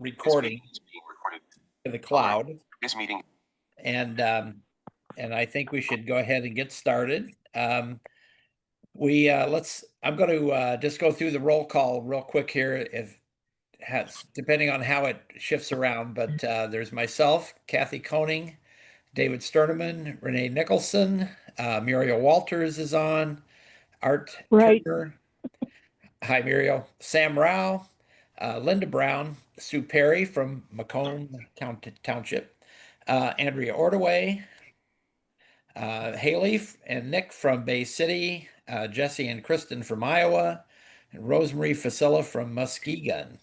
recording to the cloud. This meeting. And I think we should go ahead and get started. I'm going to just go through the roll call real quick here, depending on how it shifts around. But there's myself, Kathy Koning, David Sterneman, Renee Nicholson, Muriel Walters is on, Art Right. Turner. Hi, Muriel. Sam Rao, Linda Brown, Sue Perry from Macomb Township, Andrea Ordaway, Haley and Nick from Bay City, Jesse and Kristen from Iowa, and Rosemary Facilla from Muskegon.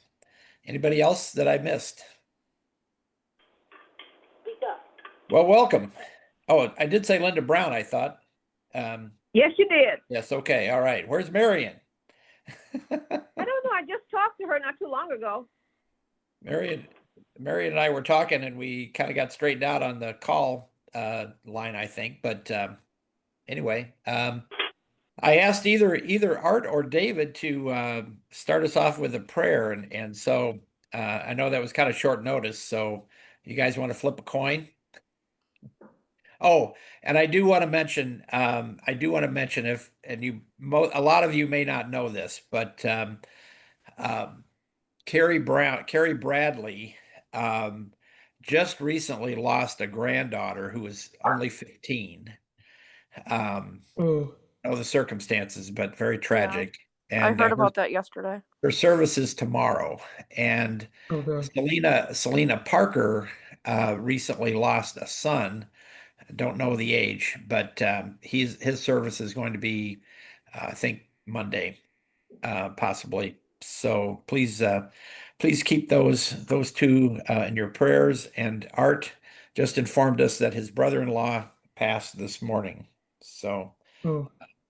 Anybody else that I missed? Well, welcome. Oh, I did say Linda Brown, I thought. Yes, you did. Yes, okay, all right. Where's Marion? I don't know. I just talked to her not too long ago. Marion and I were talking, and we kind of got straightened out on the call line, I think. But anyway, I asked either Art or David to start us off with a prayer, and so I know that was kind of short notice. So you guys want to flip a coin? Oh, and I do want to mention, if a lot of you may not know this, but Carrie Bradley just recently lost a granddaughter who was only 15. Know the circumstances, but very tragic. Yeah, and I heard about that yesterday. Her service is tomorrow, and Selena Parker recently lost a son. I don't know the age, but his service is going to be, I think, Monday, possibly. So please keep those two in your prayers. And Art just informed us that his brother-in-law passed this morning. So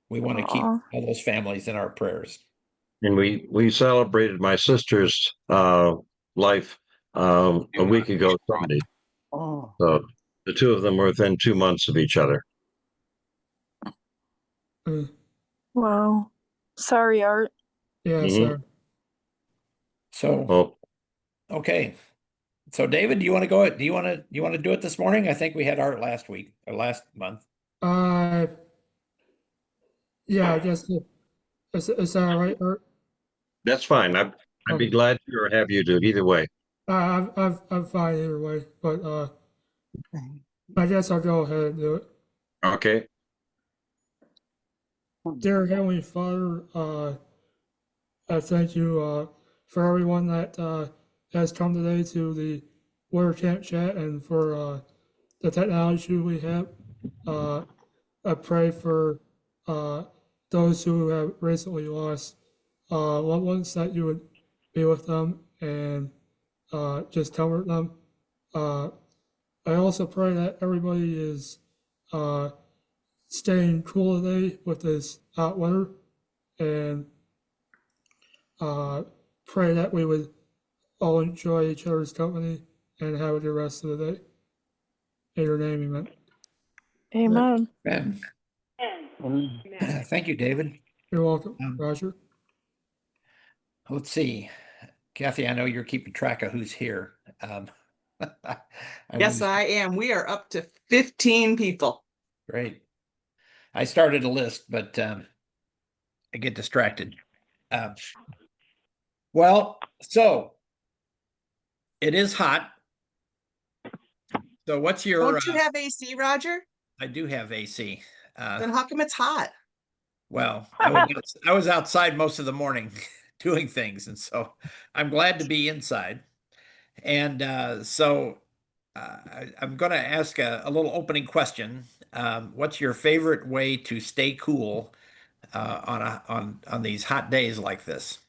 we want to keep all those families in our prayers. And we celebrated my sister's life a week ago Sunday. So the two of them were within 2 months of each other. Wow. Sorry, Art. Yeah, sir. So, okay. So, David, do you want to go? Do you want to do it this morning? I think we had Art last week or last month. Yeah, I guess. Is that all right, Art? That's fine. I'd be glad to or have you do it either way. I'm fine either way, but I guess I'll go ahead and do it. Okay. Dear Heavenly Father, I thank you for everyone that has come today to the Water Camp Chat and for the technology we have. I pray for those who have recently lost loved ones, that you would be with them and just comfort them. I also pray that everybody is staying cool today with this hot weather, and pray that we would all enjoy each other's company and have a good rest of the day. In your name, amen. Amen. Amen. Thank you, David. You're welcome, Roger. Let's see. Kathy, I know you're keeping track of who's here. Yes, I am. We are up to 15 people. Great. I started a list, but I get distracted. Well, so it is hot. So what's your... Don't you have AC, Roger? I do have AC. Then how come it's hot? Well, I was outside most of the morning doing things, and so I'm glad to be inside. And so I'm going to ask a little opening question. What's your favorite way to stay cool on these hot days like this?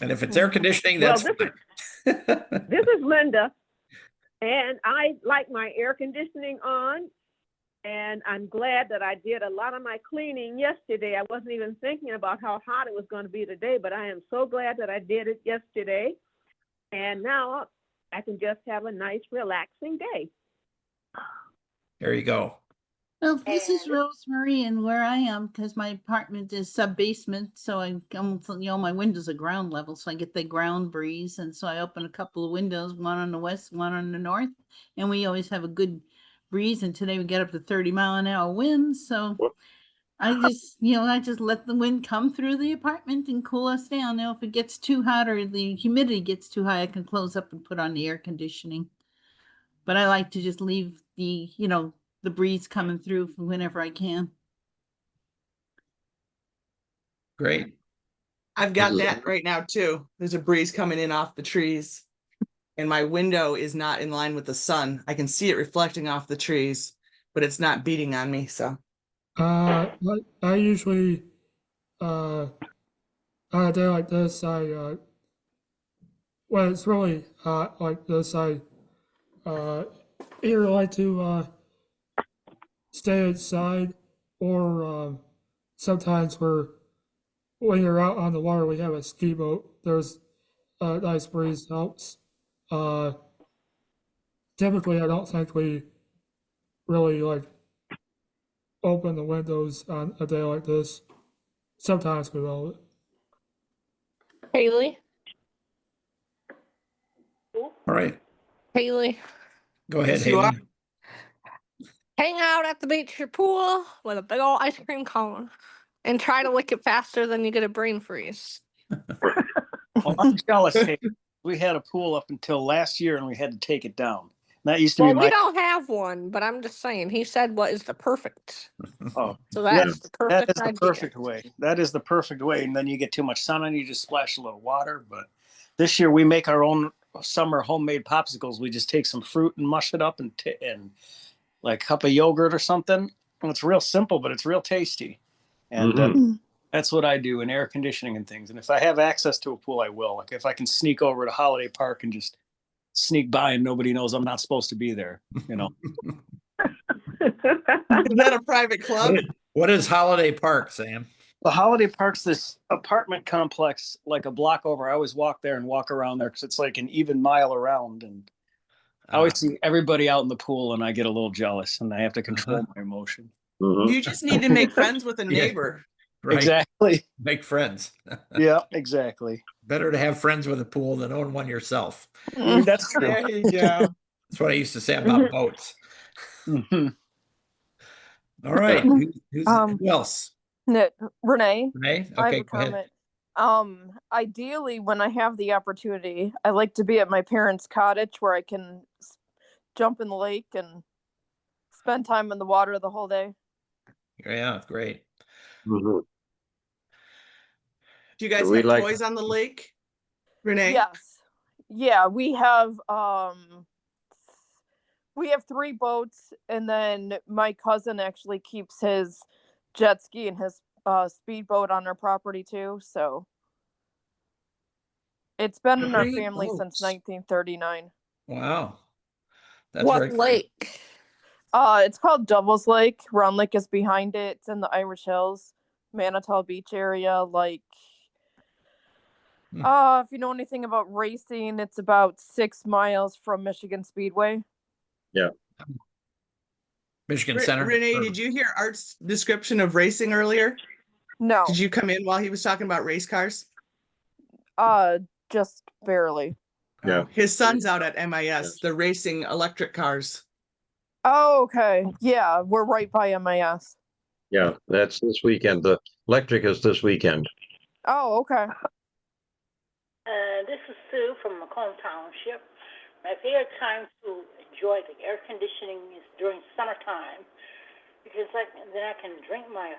And if it's air conditioning, that's fine. This is Linda, and I like my air conditioning on, and I'm glad that I did a lot of my cleaning yesterday. I wasn't even thinking about how hot it was going to be today, but I am so glad that I did it yesterday. And now I can just have a nice, relaxing day. There you go. Well, this is And- Rosemary, and where I am, because my apartment is sub-basement, so my windows are ground level, so I get the ground breeze, and so I open a couple of windows, one on the west, one on the north, and we always have a good breeze, and today we get up to 30-mile-an-hour winds, so I just let the wind come through the apartment and cool us down. Now, if it gets too hot or the humidity gets too high, I can close up and put on the air conditioning. But I like to just leave the breeze coming through whenever I can. Great. I've got that right now too. There's a breeze coming in off the trees, and my window is not in line with the sun. I can see it reflecting off the trees, but it's not beating on me. So I usually, on a day like this, when it's really hot like this, I either like to stay inside, or sometimes when you're out on the water, we have a ski boat. There's a nice breeze helps. Uh, Typically, I don't think we really like open the windows on a day like this. Sometimes we will. Haley, All right. Haley, Go ahead, Yes, you are. Haley. hang out at the beach or pool with a big old ice cream cone and try to lick it faster than you get a brain freeze. Well, I'm jealous. Hey, we had a pool up until last year and we had to take it down. That used to Well, be we my. don't have one, but I'm just saying. He said what is the perfect. Oh, So yeah, that's the that perfect is the idea. perfect way. That is the perfect way. And then you get too much sun on you, just splash a little water. But this year we make our own summer homemade popsicles. We just take some fruit and mush it up and like a cup of yogurt or something. And it's real simple, but it's real tasty. And Mhm. that's what I do in air conditioning and things. And if I have access to a pool, I will. Like if I can sneak over to Holiday Park and just sneak by and nobody knows I'm not supposed to be there, you know. is that a private club? What is Holiday Park, Sam? The Holiday Park's this apartment complex, like a block over. I always walk there and walk around there because it's like an even mile around. And I always see everybody out in the pool and I get a little jealous and I have to control my emotion. Mhm. You just need to make friends with a neighbor. Right. Exactly. Make friends. Yeah, exactly. Better to have friends with a pool than own one yourself. That's true. There you go. That's what I used to say about boats. Mhm. All right. Who else? Renee, Renee? I have Okay, a go ahead. comment. Ideally, when I have the opportunity, I like to be at my parents' cottage where I can jump in the lake and spend time in the water the whole day. Yeah, great. Mhm. Do you guys We have like- toys on the lake, Renee? Yes. Yeah, we have 3 boats, and then my cousin actually keeps his jet ski and his speedboat on our property too, so it's been in our 3 family since boats. 1939. Wow. That's What very cool. lake? It's called Devil's Lake. Round Lake is behind it. It's in the Irish Hills, Manitou Beach area. Like, if you know anything about racing, it's about 6 miles from Michigan Speedway. Yeah. Michigan Center. Renee, did you hear Art's description of racing earlier? No, Did you come in while he was talking about race cars? just barely. Yeah. His son's out at MIS, the racing electric cars. Oh, okay. Yeah, we're right by MIS. Yeah, that's this weekend. The electric is this weekend. Oh, okay. This is Sue from Macomb Township. My favorite time to enjoy the air conditioning is during summertime because then I can drink my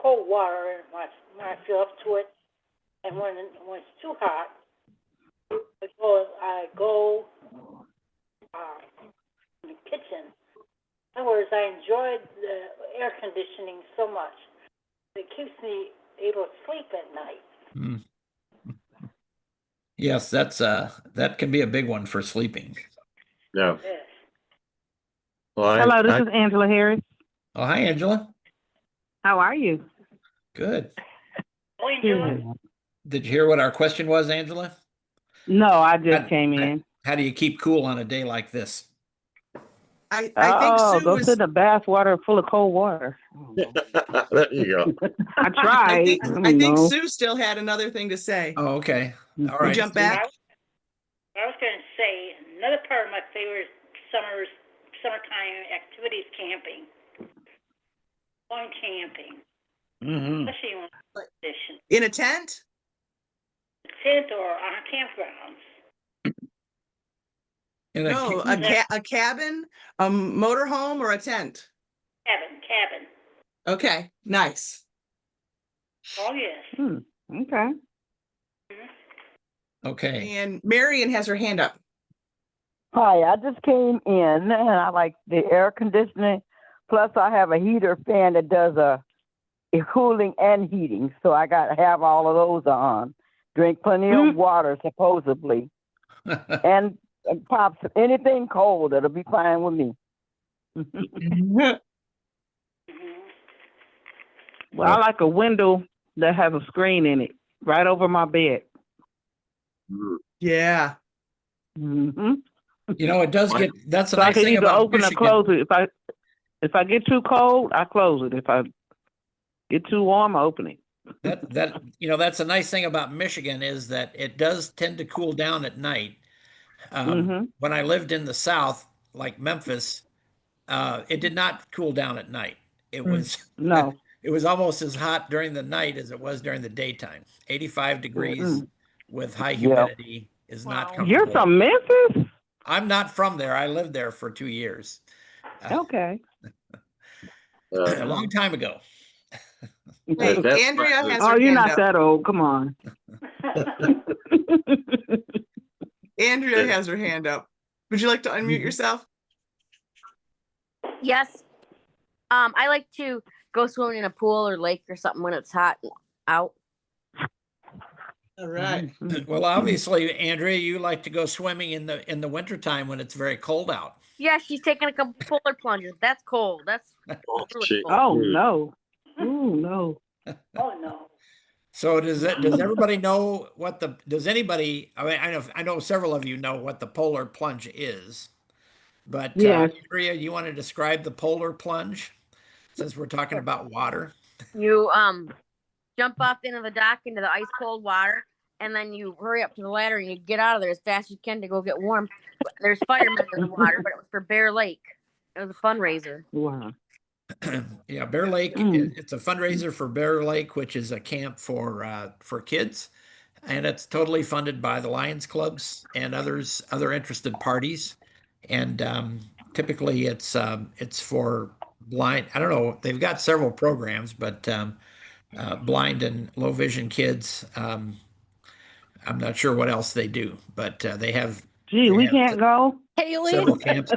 cold water when I feel up to it. And when it's too hot, I go in the kitchen. In other words, I enjoyed the air conditioning so much. It keeps me able to sleep at night. Mm. Yes, that can be a big one for sleeping. Yeah. Yes. Well, Hello, this is Angela Harris. Oh, hi, Angela. How are you? Good. Oh, enjoy. Did you hear what our question was, Angela? No, I just came in. How do you keep cool on a day like this? I think Oh, Sue go was sit in the bath water full of cold water. There you go. I I tried. think I I don't think know. Sue still had another thing to say. Oh, okay. All You right. jump Sue. back. I was going to say another part of my favorite summertime activity is camping. Going camping, Mhm. especially in condition, In a tent? tent or on a campground. In No, a cabin, a motorhome, or a tent? Cabin. Okay, nice. Oh yes. Okay. Okay. And Marion has her hand up. Hi, I just came in and I like the air conditioning. Plus, I have a heater fan that does a cooling and heating. So I got to have all of those on. Drink plenty of water, supposedly. And pops, anything cold, it'll be fine with me. Well, I like a window that has a screen in it, right over my bed. Yeah. Mm-hmm. You know, it does get, that's a So I nice can thing either about open or Michigan. close it. If I get too cold, I close it. If I get too warm, I open it. That you know, that's a nice thing about Michigan is that it does tend to cool down at night. When I lived in the South, like Memphis, it did not cool down at night. It was No. it was almost as hot during the night as it was during the daytime. 85 degrees with high humidity is not Wow. You're comfortable. from Memphis? I'm not from there. I lived there for 2 years. Okay. A long time ago. Hey, That's Andrea has Oh, her you're hand not up. that old. Come on. Andrea has her hand up. Would you like to unmute yourself? Yes. I like to go swimming in a pool or lake or something when it's hot out. All right. Well, obviously, Andrea, you like to go swimming in the wintertime when it's very cold out. Yeah, she's taking a couple polar plunges. That's cold. That's really cold. Oh, no. Oh, no. Oh no. So does everybody know does anybody, I mean, I know several of you know what the polar plunge is, but Yes. Andrea, you want to describe the polar plunge since we're talking about water? You jump off into the dock into the ice cold water, and then you hurry up to the ladder and you get out of there as fast as you can to go get warm. There's firemen in the water, but it was for Bear Lake. It was a fundraiser. Wow. Yeah, Bear Lake. It's a fundraiser for Bear Lake, which is a camp for kids, and it's totally funded by the Lions clubs and other interested parties. And typically, it's for blind. I don't know. They've got several programs, but blind and low vision kids. I'm not sure what else they do, but they have. Gee, we can't go. Haley, Several camps.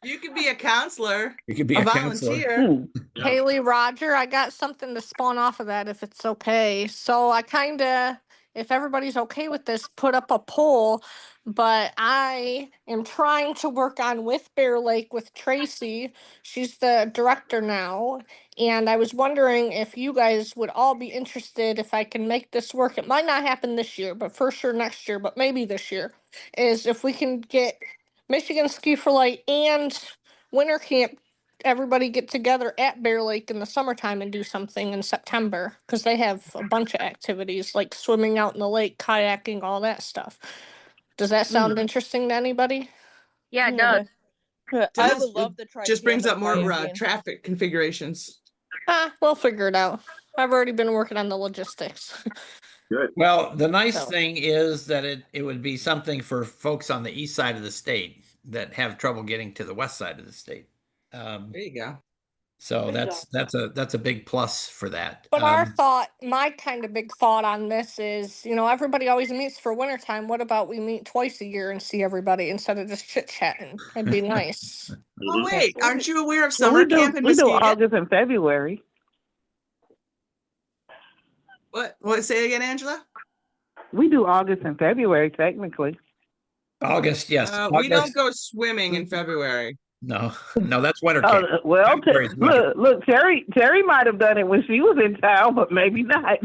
You could be a counselor, You could be a a counselor. volunteer. Haley, Roger, I got something to spawn off of that if it's okay. So I kind of, if everybody's okay with this, put up a poll, but I am trying to work on with Bear Lake with Tracy. She's the director now. And I was wondering if you guys would all be interested if I can make this work. It might not happen this year, but for sure next year, but maybe this year, is if we can get Michigan Ski for Light and winter camp, everybody get together at Bear Lake in the summertime and do something in September because they have a bunch of activities like swimming out in the lake, kayaking, all that stuff. Does that sound interesting to anybody? Yeah, it does. I Does- would love to try. Just brings tandem up more kayaking. traffic configurations. We'll figure it out. I've already been working on the logistics. good. Well, the nice So- thing is that it would be something for folks on the east side of the state that have trouble getting to the west side of the state. There you go. So that's a big plus for that. But my kind of big thought on this is, everybody always meets for wintertime. What about we meet twice a year and see everybody instead of just chit chatting? It'd be nice. Oh, wait, aren't you aware of Well, summer camp in we do Muskegon? August and February. What? Say again, Angela? We do August and February, technically. August, yes. We don't August, go swimming in February. no, that's winter Oh, camp. well, February's winter. look, Terry might have done it when she was in town, but maybe not.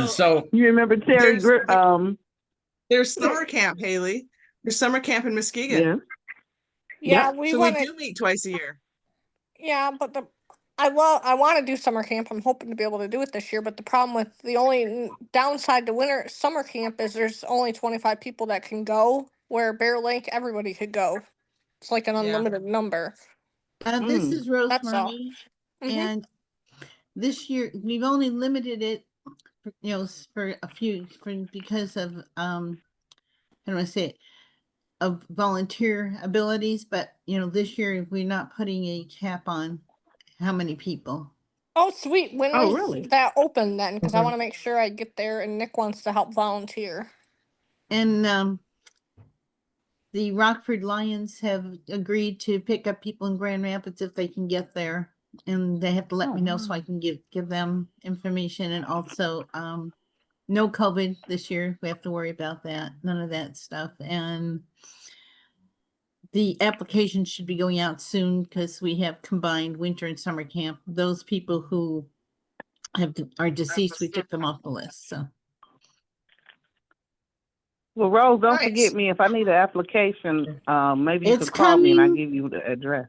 So You remember Terry? There's summer camp, Haley. There's summer camp in Muskegon. Yeah. Yeah, Yep. we So we want to. do meet twice a year. Yeah, but I want to do summer camp. I'm hoping to be able to do it this year. But the problem with the only downside to summer camp is there's only 25 people that can go. Where Bear Lake, everybody could go. It's like an Yeah. unlimited number. This is That's all. Rosemary, Mhm. and this year we've only limited it, for a few, because of how do I say it, of volunteer abilities. But this year we're not putting a cap on how many people. Oh, sweet. When Oh, is really? that open then? Because I Okay. want to make sure I get there, and Nick wants to help volunteer. And the Rockford Lions have agreed to pick up people in Grand Rapids if they can get there, and they have to let me know so I can give them information. And also, no COVID this year. We have to worry about that. None of that stuff. And the application should be going out soon because we have combined winter and summer camp. Those people who are deceased, we took them off the list. So. Well, Rose, don't Nice. forget me if I need an application. Maybe you It's could call me and I'll coming. give you the address.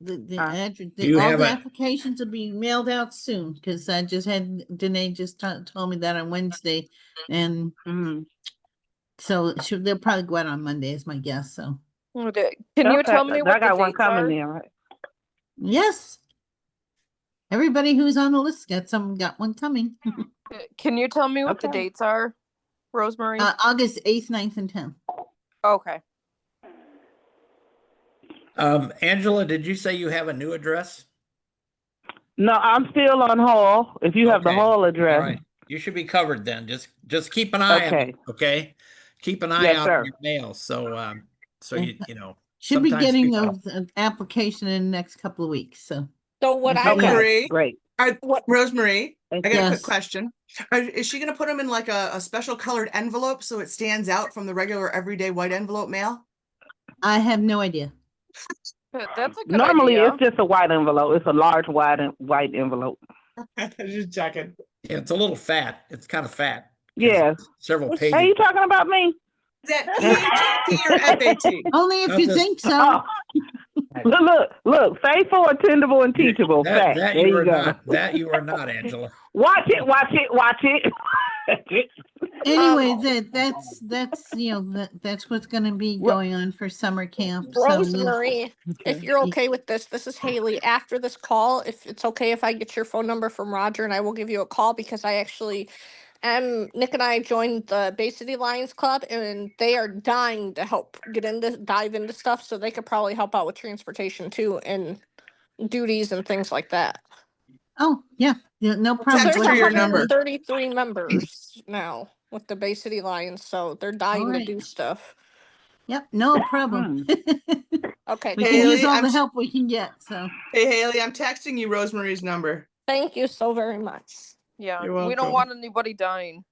you All have the a- applications will be mailed out soon because I just had Danae just told me that on Wednesday, and so they'll probably go out on Monday is my guess. So Okay. Can you tell me I what the got one dates coming are? then, right? yes, everybody who's on the list got one coming. Can you tell me what the Okay. dates are, Rosemary? August 8th, 9th, and 10th. Okay. Angela, did you say you have a new address? No, I'm still on Hall. If you have the Okay. Hall All address. right. You should be covered then. Just keep an eye Okay. on it, okay? Keep an eye Yes, out on sir. your mail. So you know Should be sometimes getting people an application in the next couple of weeks. So So what I Okay. got, Rosemary, Great. Rosemary, I got a Yes. quick question. Is she going to put them in like a special colored envelope so it stands out from the regular everyday white envelope mail? I have no idea. That's a good Normally, idea. it's just a white envelope. It's a large white envelope. Just checking. Yeah, it's a little fat. It's kind of fat. 'Cause Yes. Several What's- Hey, pages. you talking about me? Is that PHAT or FAT? Only if Not you this- think so. Oh. Look, faithful, attendable, and teachable. That Fact. There you you are go. not. That you are not, Angela. Watch it. Anyway, that's that's what's going to be going on for summer camp. So Rosemary, if you're okay with this is Haley. After this call, if it's okay if I get your phone number from Roger, and I will give you a call because I actually Nick and I joined the Bay City Lions Club, and they are dying to dive into stuff, so they could probably help out with transportation too and duties and things like that. Oh yeah, no problem. Text Go her ahead, your Haley. number. 133 members now with the Bay City Lions, so they're dying All to right. do stuff. Yep, no problem. Okay, We cool. can use Haley, all the help we can get. So Hey, Haley, I'm texting you Rosemary's number. Thank you so very much. Yeah, You're we don't welcome. want anybody dying.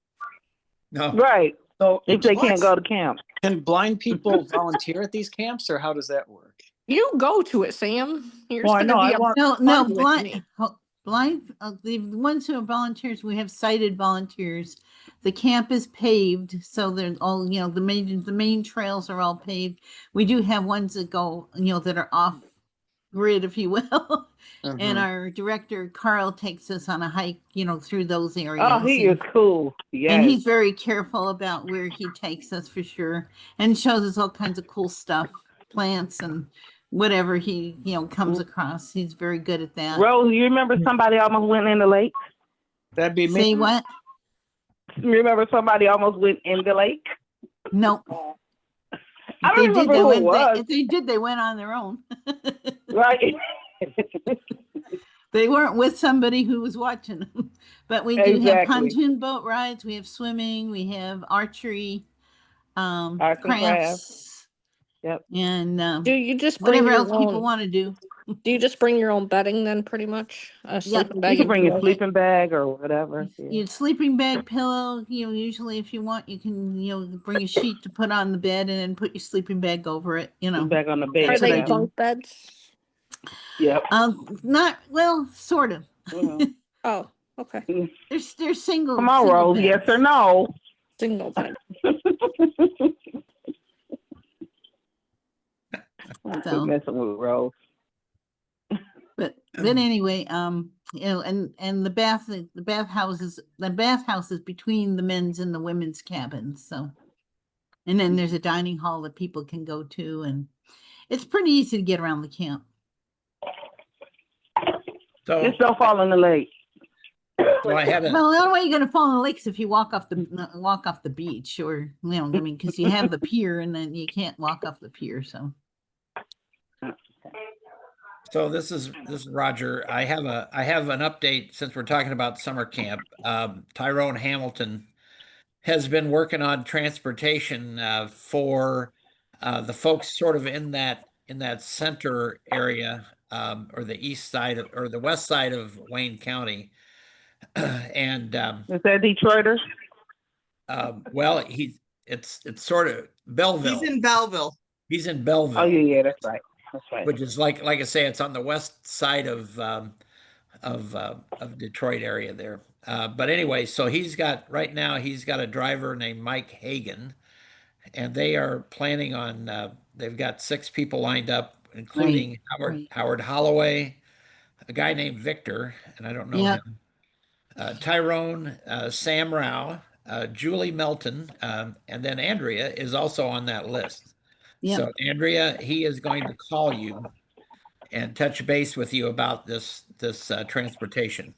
No. Right. So If they What? can't go to camp. can blind people volunteer at these camps, or how does that work? You go to it, Sam. You're Well, I just know. gonna I be a want. no, part with blind, me. the ones who are volunteers, we have sighted volunteers. The camp is paved, so they're all the main trails are all paved. We do have ones that go that are off grid, if you will. And Mhm. our director Carl takes us on a hike, through those areas. Oh, he is cool. Yes. And he's very careful about where he takes us for sure, and shows us all kinds of cool stuff, plants and whatever he comes across. He's very good at that. Rose, you remember somebody almost went in the lake? That'd be me. Say what? Remember somebody almost went in the lake? Nope. I don't remember who it was. If they did, they went on their own. Right. They weren't with somebody who was watching them. But we do have Exactly. pontoon boat rides. We have swimming. We have archery, Arts and crafts. Yep. And Do you just bring whatever your else people own? want to do. Do you just bring your own bedding then, pretty much? A sleeping bag. You can and bring your pillow? sleeping bag or whatever. Your sleeping bag, pillow. Usually if you want, you can bring a sheet to put on the bed and then put your sleeping bag over it. Back on the bed. Are That's what they I do. bunk beds? Yep. Not well, sort of. Oh, okay. They're single. Come on, single Rose. Yes beds. or no? Single bed. Quit So, messing with Rose. but then anyway, and the bathhouse is between the men's and the women's cabins. So, and then there's a dining hall that people can go to, and it's pretty easy to get around the camp. So, Just don't fall in the lake. so I had Well, the only way you're gonna fall in the lake is if you walk off the beach, or I mean, because you have the pier, and then you can't walk off the pier. So this is Roger. I have an update since we're talking about summer camp. Tyrone Hamilton has been working on transportation for the folks sort of in that center area, or the east side or the west side of Wayne County. And Is that Detroiters? well, it's sort of Belleville. He's in Belleville. He's in Belleville. Oh yeah, that's right. That's right. Which is like I say, it's on the west side of Detroit area there. But anyway, so right now he's got a driver named Mike Hagan, and they are planning on. They've got 6 people lined up, including Howard Holloway, a guy named Victor, and I don't know him. Tyrone, Sam Rao, Julie Melton, and then Andrea is also on that list. Yep. So Andrea, he is going to call you and touch base with you about this transportation.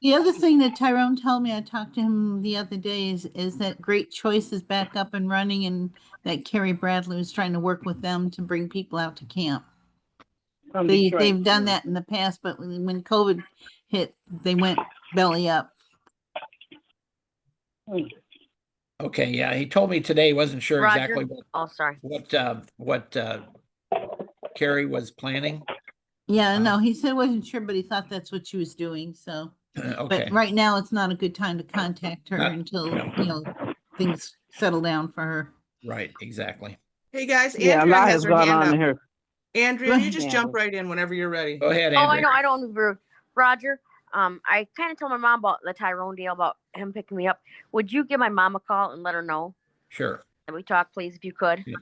the other thing that Tyrone told me, I talked to him the other day, is that Great Choice is back up and running, and that Carrie Bradley was trying to work with them to bring people out to camp. They've done that in the past, but when COVID hit, they went belly up. Okay, yeah, he told me today he wasn't sure Roger? exactly Oh, sorry. what Carrie was planning. Yeah, no, he said wasn't sure, but he thought that's what she was doing. So, Okay. but right now it's not a good time to contact her until things settle down for her. Right, exactly. Hey guys, Yeah, a Andrea lot has has her gone hand on up. in here. Andrea, you just Yeah. jump right in whenever you're ready. Go ahead, Oh, I Andrea. know. I don't want to be rude. Roger, I kind of told my mom about the Tyrone deal, about him picking me up. Would you give my mom a call and let her know Sure. that we talk, please, if you could? Yeah.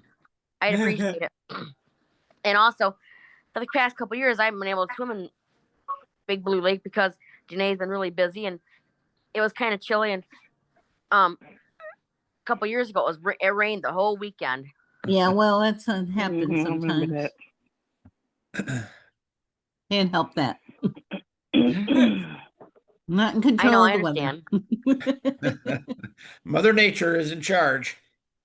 I'd appreciate it. And also, for the past couple years, I haven't been able to swim in Big Blue Lake because Janae's been really busy, and it was kind of chilly. And a couple years ago, it rained the whole weekend. Yeah, well, that's what happens Mhm, I remember sometimes. Can't help that. that. Not in I control know. of I the understand. weather. Mother Nature is in charge.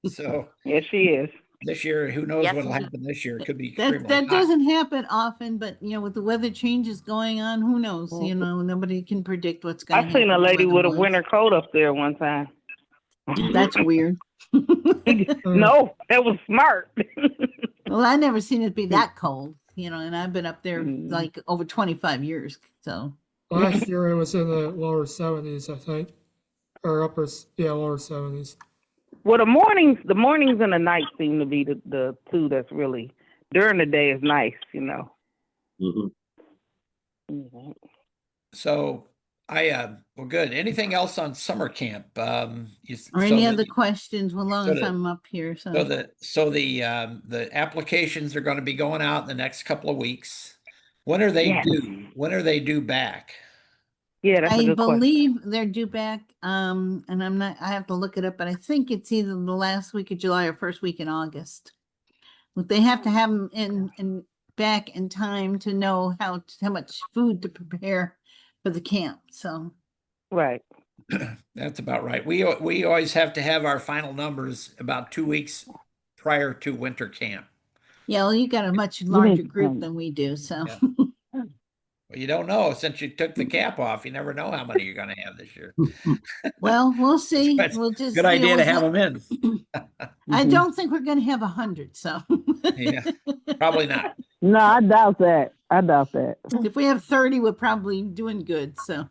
So Yes, she is. this year, who knows Yes, what'll indeed. happen this year? It could be That extremely hot. doesn't happen often, but with the weather changes going on, who knows? Nobody can predict what's going to I happen. seen a lady with a weather-wise. winter coat up there one time. That's weird. No, that was smart. Well, I never seen it be that cold, and I've been up there like over 25 years. So Last year it was in the lower 70s, I think, or lower 70s. Well, the mornings and the nights seem to be the two that's really, during the day is nice, Mhm. Mhm. So well, good. Anything else on summer camp? or any other questions? Well, long as I'm up here. So the applications are going to be going out in the next couple of weeks. When are they due? When are they due back? Yeah, that's a I good question. believe they're due back. And I have to look it up, but I think it's either the last week of July or first week in August. But they have to have them in back in time to know how much food to prepare for the camp. So Right. That's about right. We always have to have our final numbers about 2 weeks prior to winter camp. yeah, well, you got a much larger group than we do. So Yeah. Well, you don't know since you took the cap off. You never know how many you're going to have this year. well, we'll see. It's We'll just good idea to have them in. I don't think we're going to have 100. So Yeah, probably not. No, I doubt that. If we have 30, we're probably doing good. So,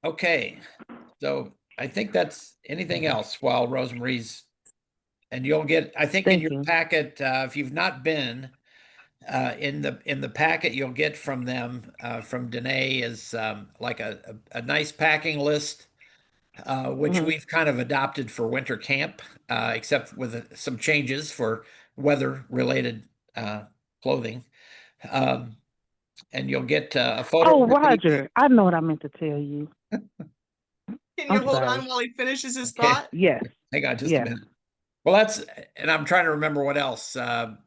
okay. So I think that's anything else while Rosemarie's, and you'll get, I think in your packet, if you've not been, in the packet you'll get from them, from Danae is like a nice packing list. which Mhm. we've kind of adopted for winter camp, except with some changes for weather-related clothing. Um, and you'll get a photo Oh, release. Roger, I know what I meant to tell you. Can you I'm hold sorry. on while he finishes his Okay, thought? Yes, hang on just a yes. minute. Well, and I'm trying to remember what else you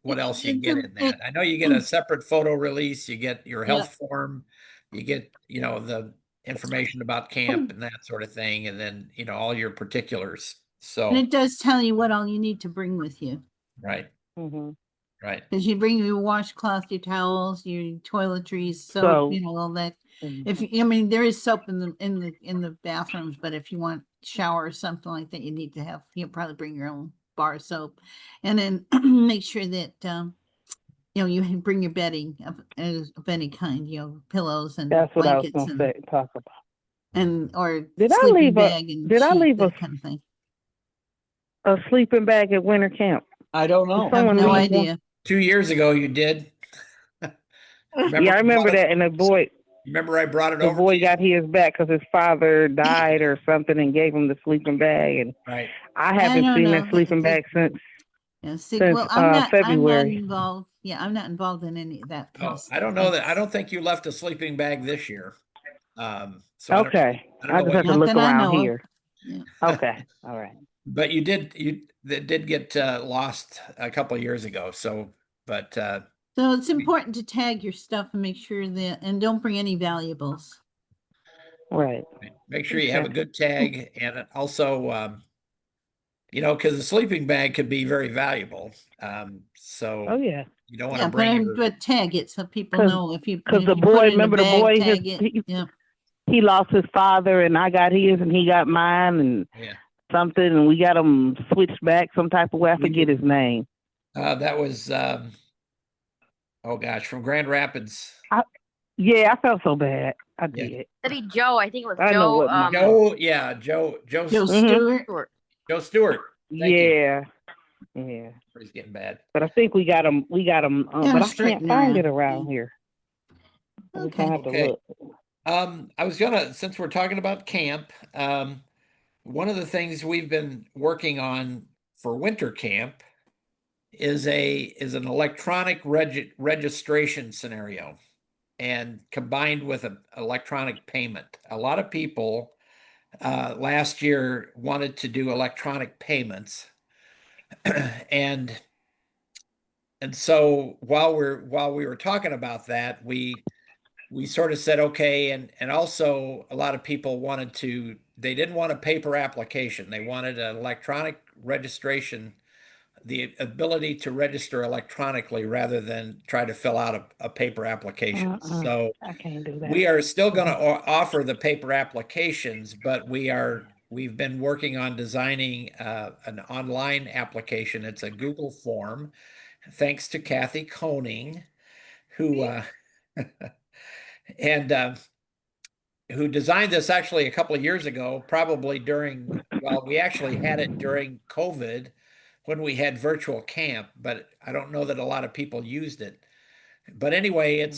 It's get a, in that. I know you get a separate photo release, you get your yeah. health form, you get, the information about camp and that sort of thing, and then, all your particulars. And So, it does tell you what all you need to bring with you. right, Mhm. right. Because you bring your washcloth, your towels, your toiletries, soap, So, all that. mhm. If you, I mean, there is soap in the bathrooms, but if you want shower or something like that, you need to have, you'll probably bring your own bar soap. And then make sure that, you bring your bedding of any kind, pillows and That's what I was blankets gonna say. Talk about. or Did I sleeping leave a bag and Did I sheet, leave that kind of thing. a sleeping bag at winter camp? I don't Did know. I have someone no leave one? idea. 2 years ago you did. Remember Yeah, I I brought remember it, that. And remember I brought it the over to boy you? got his back because his father died or something, and gave him the sleeping bag. And Right. I I haven't don't seen know. that sleeping bag since Yeah, see, since well, I'm not February. involved. Yeah, I'm not involved in any of that kind of Oh, I stuff. don't know that. I don't think you left a sleeping bag this year. So Okay, I don't I know just what have to Not look that I around know of. here. Yeah. Okay, all right. but that did get lost a couple of years ago. So, but So it's important to tag your stuff and make sure and don't bring any valuables. Right. make sure you have a Okay. good tag, and also, because the sleeping bag could be very valuable. Oh So yeah. you don't want to Yeah, bring your but tag it so people Cause, know if you cause if the you put boy, it in a remember the bag, boy, tag it. Yeah. he lost his father, and I got his, and he got mine, and yeah. something, and we got him switched back some type of way. I We forget did. his name. That was oh gosh, from Grand Rapids. Yeah, I felt so bad. I Yeah. did. That'd be Joe. I think it was I know Joe. what my Joe Joe Mhm. Stewart. Joe Stewart. Thank you. Yeah, yeah. He's getting bad. But I think we got him. We got him. Gotta But I straighten can't find it around. around here. I just Okay. gonna have to Okay. look. I was gonna, since we're talking about camp, one of the things we've been working on for winter camp is an electronic registration scenario, and combined with an electronic payment. A lot of people last year wanted to do electronic payments, and so while we were talking about that, we sort of said okay, and also a lot of people they didn't want a paper application, they wanted an electronic registration, the ability to register electronically rather than try to fill out a paper application. So I can't do that. we are still going to offer the paper applications, but we've been working on designing an online application. It's a Google form, thanks to Kathy Koning, who and who designed this actually a couple of years ago, probably we actually had it during COVID when we had virtual camp, but I don't know that a lot of people used it. But anyway, it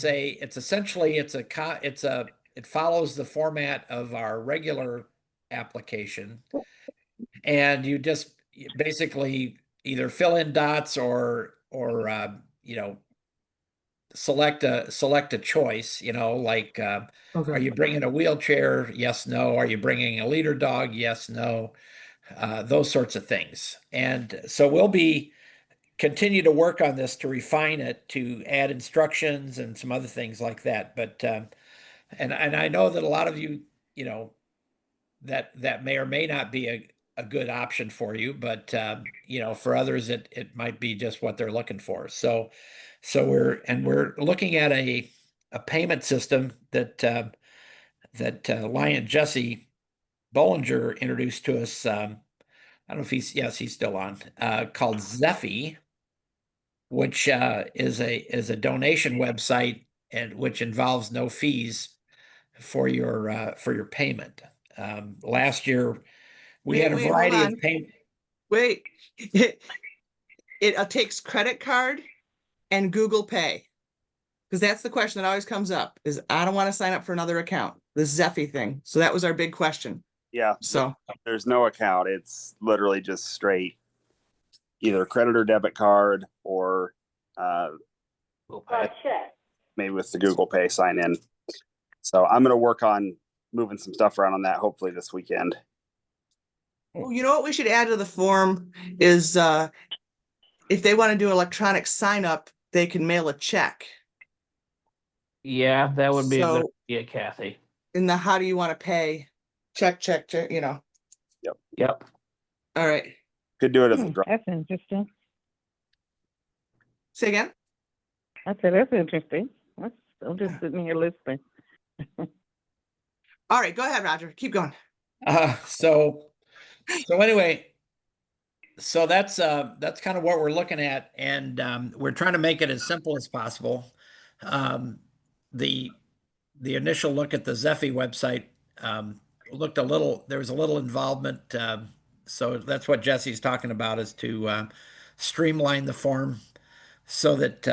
follows the format of our regular application, and you just basically either fill in dots or select a choice, like are Okay. you bringing a wheelchair? Yes, no. Are you bringing a leader dog? Yes, no. Those sorts of things. And so we'll be continue to work on this to refine it, to add instructions and some other things like that. But and I know that a lot of you, you know, that may or may not be a good option for you, but for others it might be just what they're looking for. So we're looking at a payment system that Lion Jesse Bollinger introduced to us. I don't know if he's still on, called Zephy, which is a donation website, and which involves no fees for your payment. Last year we had a Wait, hold variety of on. payment. Wait. It takes credit card and Google Pay. Because that's the question that always comes up is I don't want to sign up for another account, the Zephy thing. So that was our big question. Yeah. So There's no account. It's literally just straight either credit or debit card or check. maybe with the Google Pay sign in. So I'm going to work on moving some stuff around on that hopefully this weekend. well, you know what we should add to the form is if they want to do electronic sign up, they can mail a check. Yeah, that would be a good So idea, Kathy. in the how do you want to pay? Check, you know. Yep. All right. Could do it as a drop. That's interesting. Say again? I said, that's interesting. I'm just sitting here listening. All right, go ahead, Roger. Keep going. So anyway, so that's kind of what we're looking at, and we're trying to make it as simple as possible. The initial look at the Zephy website looked there was a little involvement. So that's what Jesse's talking about, is to streamline the form so that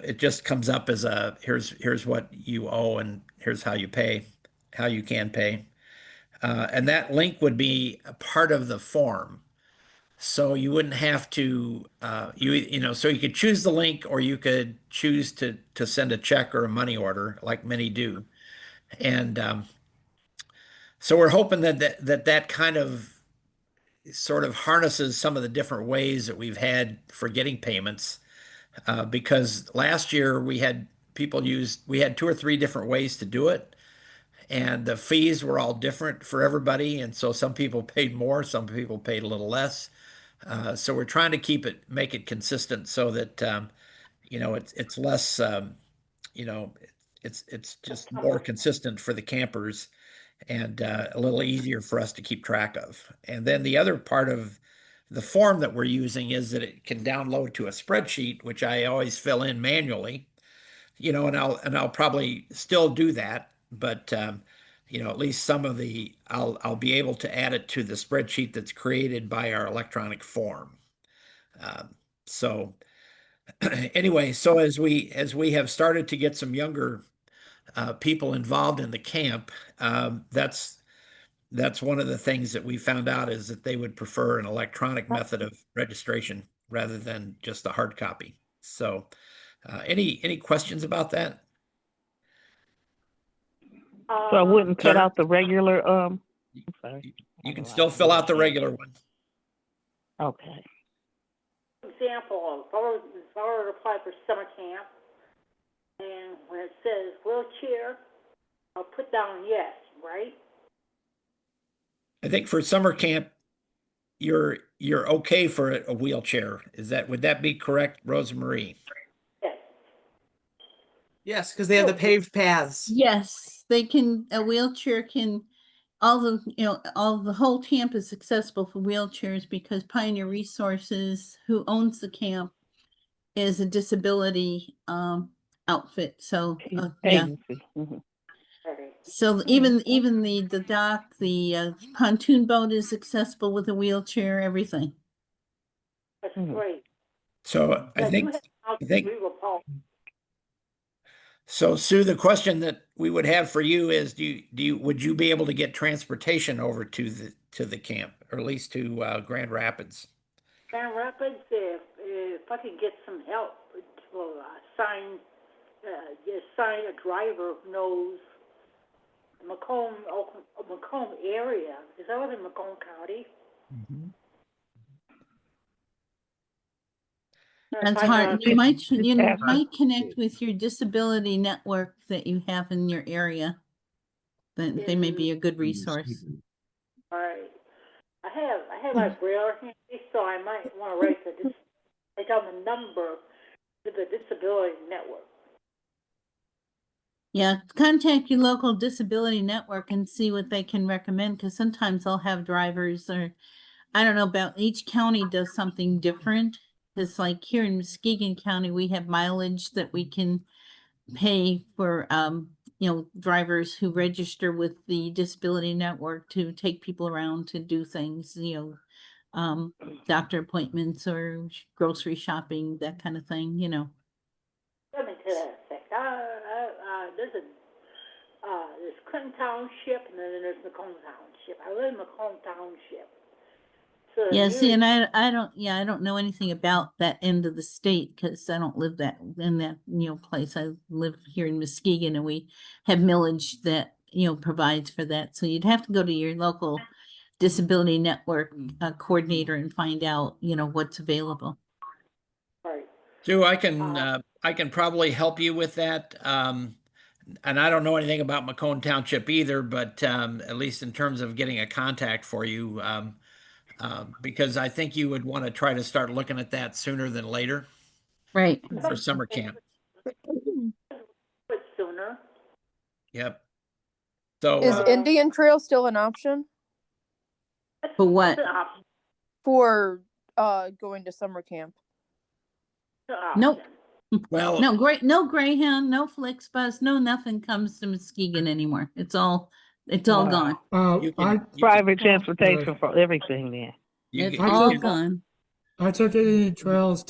it just comes up as a here's what you owe and here's how you pay, how you can pay. And that link would be a part of the form. So you wouldn't have to, so you could choose the link, or you could choose to send a check or a money order, like many do. And so we're hoping that kind of sort of harnesses some of the different ways that we've had for getting payments. Because last year we had we had 2 or 3 different ways to do it. And the fees were all different for everybody. And so some people paid more, some people paid a little less. So we're trying to make it consistent so that, it's less, it's just more consistent for the campers, and a little easier for us to keep track of. And then the other part of the form that we're using is that it can download to a spreadsheet, which I always fill in manually, and I'll probably still do that, but at least some of I'll be able to add it to the spreadsheet that's created by our electronic form. So anyway, so as we have started to get some younger people involved in the camp, that's one of the things that we found out, is that they would prefer an electronic method of registration rather than just a hard copy. So any questions about that? So I wouldn't cut Sir? out the regular, I'm sorry. You can still fill out the regular one. Okay. Example, if I were to apply for summer camp, and when it says wheelchair, I'll put down yes, right? I think for summer camp, you're okay for a wheelchair. Would that be correct, Rosemarie? Yes. Yes, because they have the paved paths. Yes, a wheelchair can, all the whole camp is accessible for wheelchairs, because Pioneer Resources, who owns the camp, is a disability outfit. So yeah. Agency. Mhm. So even the dock, the pontoon boat is accessible with a wheelchair, everything. That's Mhm. great. So I think So Sue, the question that we would have for you is, would you be able to get transportation over to the camp, or at least to Grand Rapids? Grand Rapids, if I could get some help to assign a driver who knows Macomb area, because I live in Macomb County. That's hard. You might connect with your disability network that you have in your area. Then they may be a good resource. All right. I have my braille handy, so I might want to write down the number to the disability network. Yeah, contact your local disability network and see what they can recommend, because sometimes they'll have drivers, or I don't know, about each county does something different. It's like here in Muskegon County, we have mileage that we can pay for, drivers who register with the disability network to take people around to do things, doctor appointments or grocery shopping, that kind of thing, Let me tell you that a sec. There's Clinton Township, and then there's Macomb Township. I live in Macomb Township. So the Yeah, see, nearest- and I don't know anything about that end of the state because I don't live that in that, place. I live here in Muskegon and we have millage that, provides for that. So you'd have to go to your local disability network coordinator and find out, what's available. Right. Sue, I can probably help you with that. And I don't know anything about Macomb Township either, but at least in terms of getting a contact for you, because I think you would want to try to start looking at that sooner than later Right. for summer camp. But sooner. Yep. So Is Indian Trail still an option For what? It's an option. for going to summer camp? It's an option. Nope. well, No Greyhound, no Flixbus, no nothing comes to Muskegon anymore. It's all gone. you I can, Private transportation for everything then. It's I all took- gone. I took Indian Trails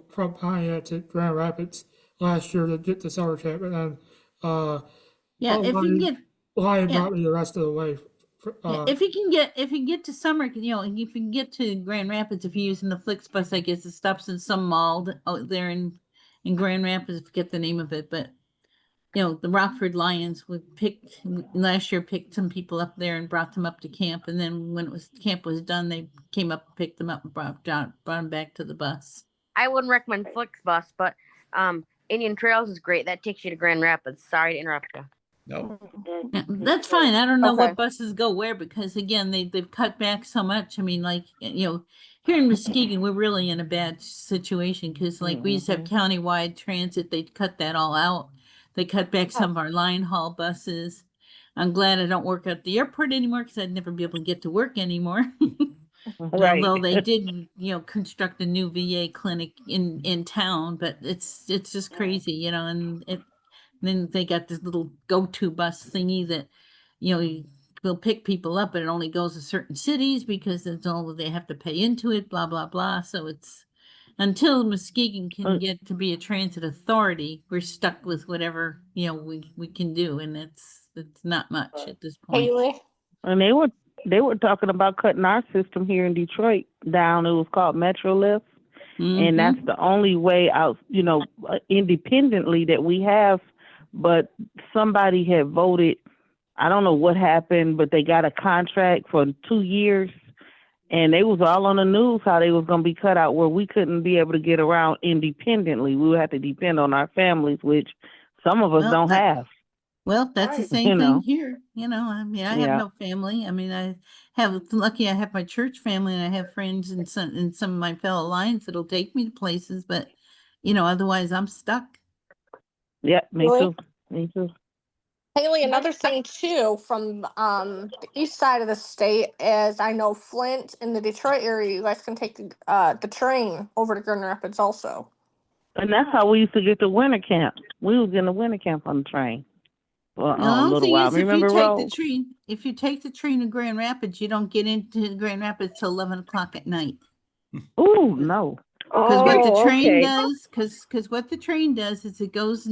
from Pontiac to Grand Rapids last year to get to summer camp, and then Yeah, if you get Lion yeah. brought me the rest of the way. Yeah, if you get to summer, if you can get to Grand Rapids, if you're using the Flixbus, I guess it stops in some mall there in Grand Rapids. I forget the name of it, but the Rockford Lions last year picked some people up there and brought them up to camp, and then when camp was done, they came up, picked them up, and brought them back to the bus. I wouldn't recommend Flixbus, but Indian Trails is great. That takes you to Grand Rapids. Sorry to interrupt you. no. Yeah, that's fine. I don't know Okay. what buses go where because again, they've cut back so much. I mean, like, here in Muskegon, we're really in a bad situation because like we used to have countywide transit. They cut that all out. They cut back some of our line haul buses. I'm glad I don't work at the airport anymore because I'd never be able to get to work anymore. Right. Although they did, construct a new VA clinic in town, but it's just crazy, and then they got this little go-to bus thingy that, will pick people up, but it only goes to certain cities because it's all they have to pay into it, blah, blah, blah. So it's until Muskegon can get to be a transit authority, we're stuck with whatever, we can do. And it's not much at this point. Haley. And they were talking about cutting our system here in Detroit down. It was called Metrolift. Mhm. And that's the only way out, independently that we have. But somebody had voted, I don't know what happened, but they got a contract for 2 years. And they was all on the news how they was going to be cut out where we couldn't be able to get around independently. We would have to depend on our families, which some of us Well, don't have. Well, that's the Right. same You thing know. here. I mean, I have Yeah. no family. I mean, I have my church family and I have friends and some of my fellow Lions that'll take me to places, but otherwise I'm stuck. Yeah, me Really? too. Me too. Haley, another thing too from the east side of the state is I know Flint in the Detroit area, you guys can take the train over to Grand Rapids also. And that's how we used to get to winter camp. We was in the winter camp on the train for The a only little thing while. is, if you Remember, take the Rose? train, to Grand Rapids, you don't get into Grand Rapids till 11 o'clock at night. Ooh, no. Because what the Oh, train okay. does, because what the train does is it goes,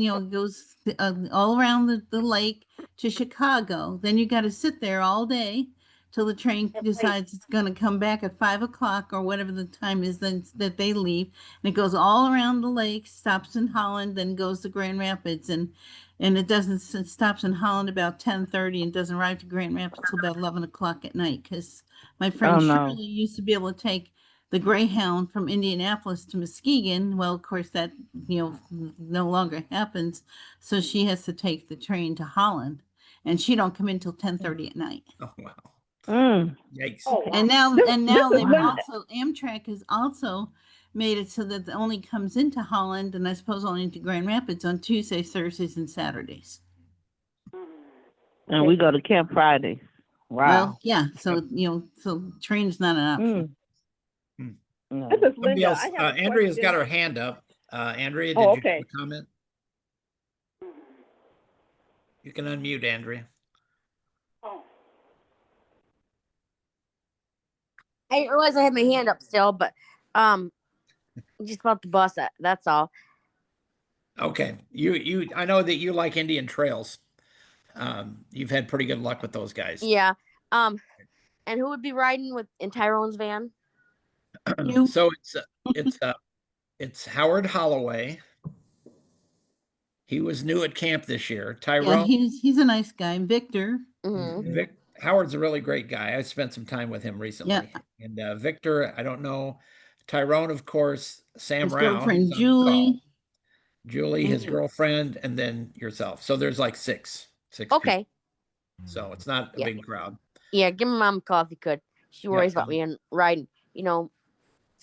all around the lake to Chicago. Then you got to sit there all day till the train decides it's going to come back at 5 o'clock or whatever the time is then that they leave. And it goes all around the lake, stops in Holland, then goes to Grand Rapids, and it stops in Holland about 10:30 and doesn't arrive to Grand Rapids till about 11 o'clock at night. Because my friend Oh, no. Shirley used to be able to take the Greyhound from Indianapolis to Muskegon. Well, of course, that no longer happens. So she has to take the train to Holland, and she don't come in till 10:30 at night. Oh, wow. Mm. Yikes. Oh, wow. And now This is they've Linda. also Amtrak has also made it so that it only comes into Holland and I suppose only into Grand Rapids on Tuesdays, Thursdays, and Saturdays. And we go to Camp Fridays. Wow. Well, yeah. So so train's not an option. No. This is Somebody Linda. else, I have a Andrea's got question. her hand up. Andrea, did Oh, you have okay. a comment? You can unmute, Andrea. Oh. I didn't realize I had my hand up still, but just about the bus. That's all. Okay. I know that you like Indian trails. You've had pretty good luck with those guys. Yeah. And who would be riding with in Tyrone's van? You. So it's Howard Holloway. He was new at camp this year. Yeah, Tyrone. he's a nice guy. Victor. Mm-hmm. Howard's a really great guy. I spent some time with him recently. And Victor, I don't know. Tyrone, of course. Sam His Rao, girlfriend who's on the Julie. call. Julie, his girlfriend, and then yourself. So there's like six Okay. people. So it's not a big crowd. Yeah, give my mom a call if you could. She worries about me and riding. You know.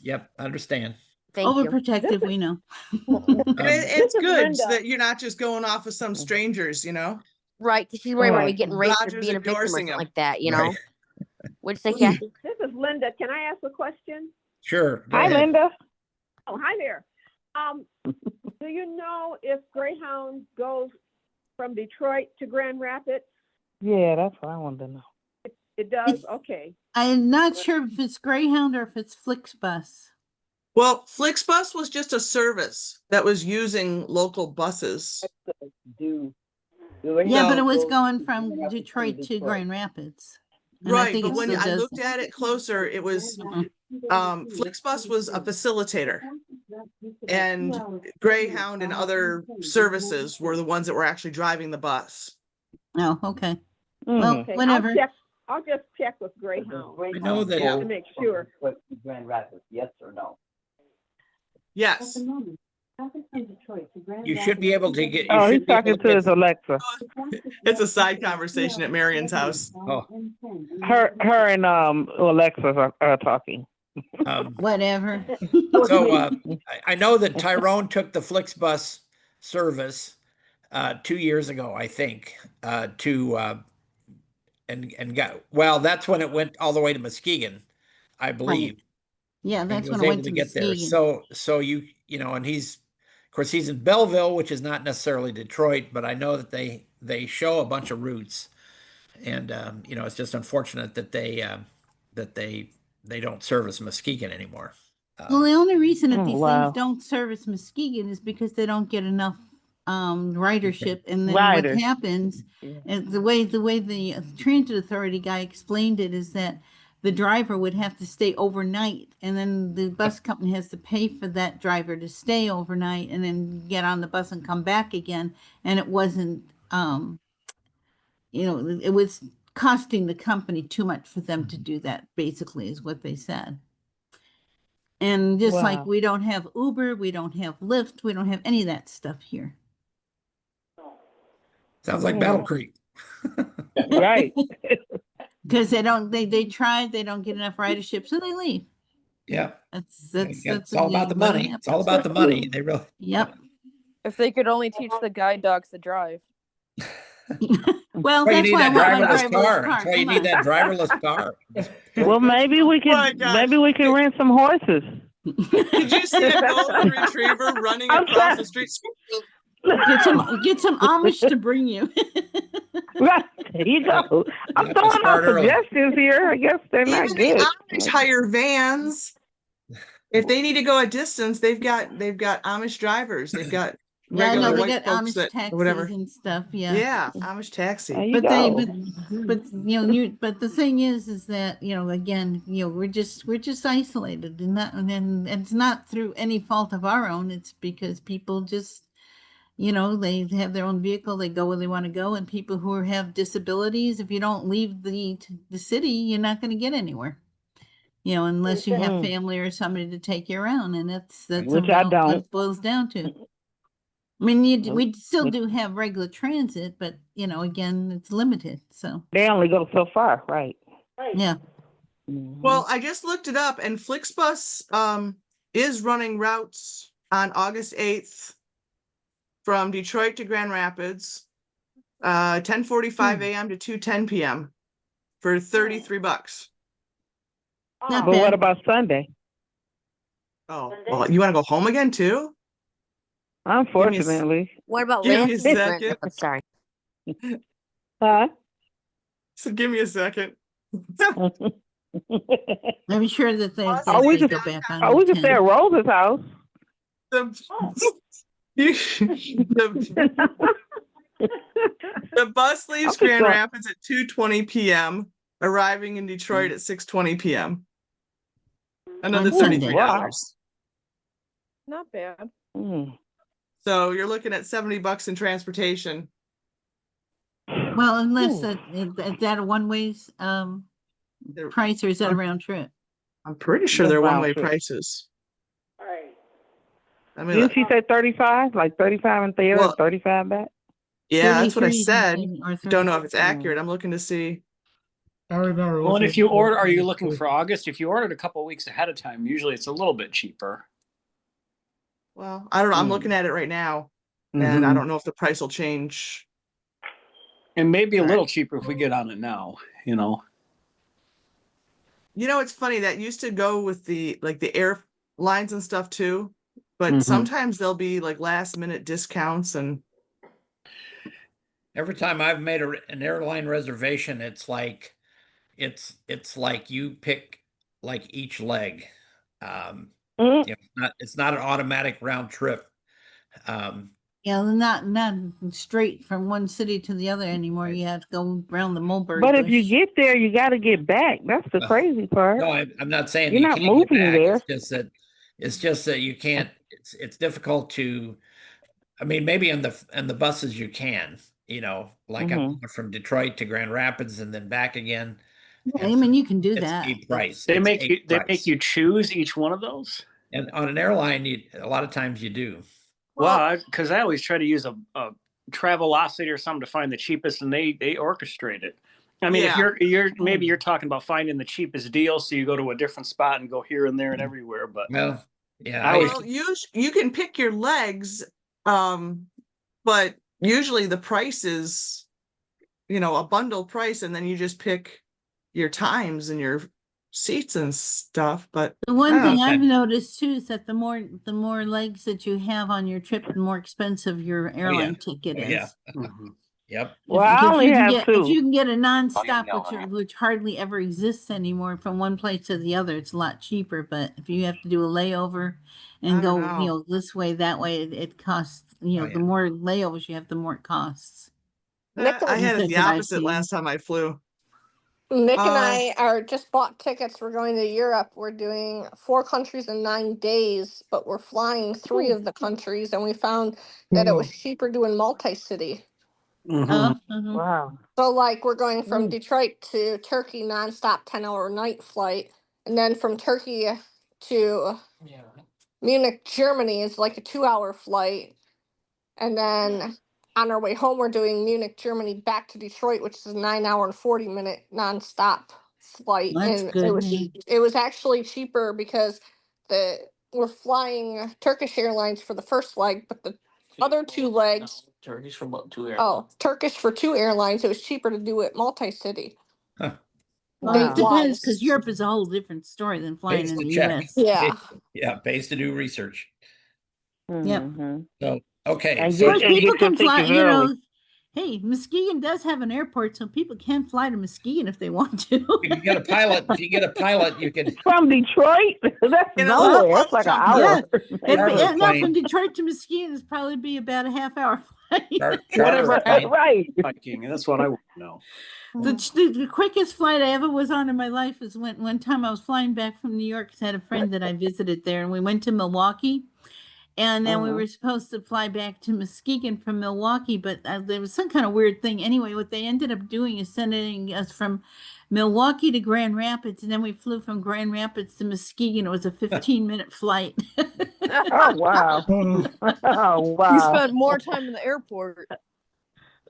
Yep, understand. Thank you. Overprotective, we know. It's good that you're not just going off with some strangers, you know? Right, because she's worried about me getting raped or Rogers being a victim or endorsing something him. like that, you know? What'd you say, Kathy? This is Linda. Can I ask a question? Sure. Hi, Linda. Oh, hi there. Do you know if Greyhound goes from Detroit to Grand Rapids? Yeah, that's what I wanted to know. It does? It's- Okay. I'm not sure if it's Greyhound or if it's Flixbus. Well, Flixbus was just a service that was using local buses. Yeah, but it was going from Detroit to Grand Rapids. And I Right, think but it when still I does looked that. at it closer, it was Flixbus was a facilitator, and Greyhound and other services were the ones that were actually driving the bus. Oh, okay. Well, Okay, whatever. I'll just check with Greyhound. I know that. To make sure. Grand Rapids, yes or no? Yes. You should be able to get. Oh, he's talking to his Alexa. It's a side conversation at Marion's house. Oh, Her and Alexa are talking. Whatever. So I know that Tyrone took the Flixbus service 2 years ago, I think, and got, well, that's when it went all the way to Muskegon, I believe. Yeah, And that's was when I able went to to get there. Muskegon. So you know, and he's, of course, he's in Belleville, which is not necessarily Detroit, but I know that they show a bunch of routes, and you know, it's just unfortunate that they don't service Muskegon anymore. Well, the only reason that Oh, these wow. things don't service Muskegon is because they don't get enough ridership, and then Riders. what happens, and the way the transit authority guy explained it is that the driver would have to stay overnight, and then the bus company has to pay for that driver to stay overnight and then get on the bus and come back again, and it wasn't you know, it was costing the company too much for them to do that, basically, is what they said. And just like Wow. we don't have Uber, we don't have Lyft, we don't have any of that stuff here. Sounds like Battle Creek. Right. Because they tried, they don't get enough ridership, so they leave. Yeah. That's It's all about the money. It's all about the money. They really. Yep. If they could only teach the guide dogs to drive. Well, Well, you that's need why I that want my driverless driverless car. car. That's why you Come need on. that driverless car. Well, maybe we my gosh. can rent some horses. Did you see a golden retriever running I'm across trying- the street? Get some Amish to bring you. Right. There you go. I'm have to throwing out start early. suggestions here. I guess they're not Even good. the Amish hire vans. If they need to go a distance, they've got Amish drivers. They've got Yeah, I regular know they white got folks Amish that taxis whatever. and stuff. Yeah. Yeah, Amish taxi. There you But go. but you know, but the thing is that, you know, again, you know, we're just isolated, and it's not through any fault of our own. It's because people just, you know, they have their own vehicle, they go where they want to go, and people who have disabilities, if you don't leave the city, you're not going to get anywhere. You know, unless you have Mm. family or somebody to take you around, and that's Which I about don't. what it boils down to. I mean, we still Which- do have regular transit, but you know, again, it's limited. So They only go so far, right? yeah. Well, I just looked it up, and Flixbus is running routes on August 8th from Detroit to Grand Rapids, 10:45 a.m. to 2:10 p.m. for $33. Not But bad. what about Sunday? Oh, well, you want to go home again too? Unfortunately. What about Give me a Lansing? second. Oh, sorry. Huh? So give me a second. I'm sure that they Oh, we they could- go back on. Oh, we can the stay at 10. Rose's house. The, The bus leaves I'm just Grand going- Rapids at 2:20 p.m., arriving in Detroit at 6:20 p.m. Another On Sunday. $33. Not bad. Mm. So you're looking at $70 in transportation. Well, unless Ooh. is that a one-ways They're- price or is that a I'm- round trip? I'm pretty sure That's they're round one-way trip. prices. Right. I mean, Didn't she say 35? Like 35 and there Well- and 35 back? yeah, that's what I 33 you said. said, or Don't know if it's 30. accurate. I'm looking to see. I remember. Well, and looking if you at order, are you the- looking for August? If you ordered a couple weeks ahead of time, usually it's a little bit cheaper. Well, I don't know. I'm Hmm. looking at it right now, and I Mhm. don't know if the price will change. And maybe a All right. little cheaper if we get on it now, you know. You know, it's funny that used to go with the airlines and stuff too, but Mhm. sometimes there'll be like last minute discounts and Every time I've made an airline reservation, it's like you pick like each leg. Mm. It's not an automatic round trip. Yeah, not straight from one city to the other anymore. You have to go around the mulberry But bush. if you get there, you got to get back. That's the crazy part. No, I'm not saying You're you not can't get moving back. there. It's just that you can't. It's difficult to. I mean, maybe in the buses you can. You know, like I'm Mhm. going from Detroit to Grand Rapids and then back again. Yeah, And I mean, you can do it's that. a price. They It's make a you they price. make you choose each one of those. And on an airline, a lot of times you do. Well, because I always try to use a Travelocity or something to find the cheapest, and they orchestrate it. I mean, if Yeah. you're maybe you're talking about finding the cheapest deal, so you go to a different spot and go here and there and everywhere. But Well, yeah, I always well, you can pick your legs, but usually the price is, a bundle price, and then you just pick your times and your seats and stuff. But The one thing Oh, I've okay. noticed too is that the more legs that you have on your trip, the more expensive your airline ticket Oh, is. yeah. Mhm. Yep. Well, I only have If two. you can get a nonstop, know. which hardly ever exists anymore, from one place to the other, it's a lot cheaper. But if you have to do a layover and I don't go, know. this way, that way, it costs. Oh, yeah. The more layovers you have, the more it costs. I had it the That's what I've opposite seen. last time I flew. Nick and Uh, I are just bought tickets. We're going to Europe. We're doing 4 countries in 9 days, but we're flying 3 of the countries, and we found that it was cheaper doing multi-city. Mhm. Mhm. Wow. So, like, we're going from Mm. Detroit to Turkey nonstop 10-hour night flight, and then from Turkey to Munich, Germany is like a 2-hour flight, and then on our way home, we're doing Munich, Germany back to Detroit, which is a 9-hour and 40-minute nonstop flight. That's And good. it was actually cheaper because we're flying Turkish Airlines for the first leg, but the other 2 legs. Turkish for about 2 airlines. Oh, Turkish for 2 airlines. It was cheaper to do it multi-city. Huh. Well, it Date depends wise. because Europe is a whole different story than flying Pays in to the check. U.S. Yeah. Yeah, pays to do research. Yep. Mhm. So, okay. And So Of course, get people your can fly. tickets early. Hey, Muskegon does have an airport, so people can fly to Muskegon if they want to. if you get a pilot, you can. From Detroit? That's You know, nowhere. well, That's like an jump hour. Yeah. Charter No, plane. from Detroit to Muskegon is probably be about a half-hour flight. Charter Whatever plane. Right. hiking. That's what I want to know. The quickest flight I ever was on in my life was one time I was flying back from New York 'cause I had a friend that I visited there, and we went to Milwaukee. And then we were supposed to fly back to Muskegon from Milwaukee, but there was some kind of weird thing. Anyway, what they ended up doing is sending us from Milwaukee to Grand Rapids, and then we flew from Grand Rapids to Muskegon. It was a 15-minute flight. Oh, wow. Oh, wow. You spent more time in the airport.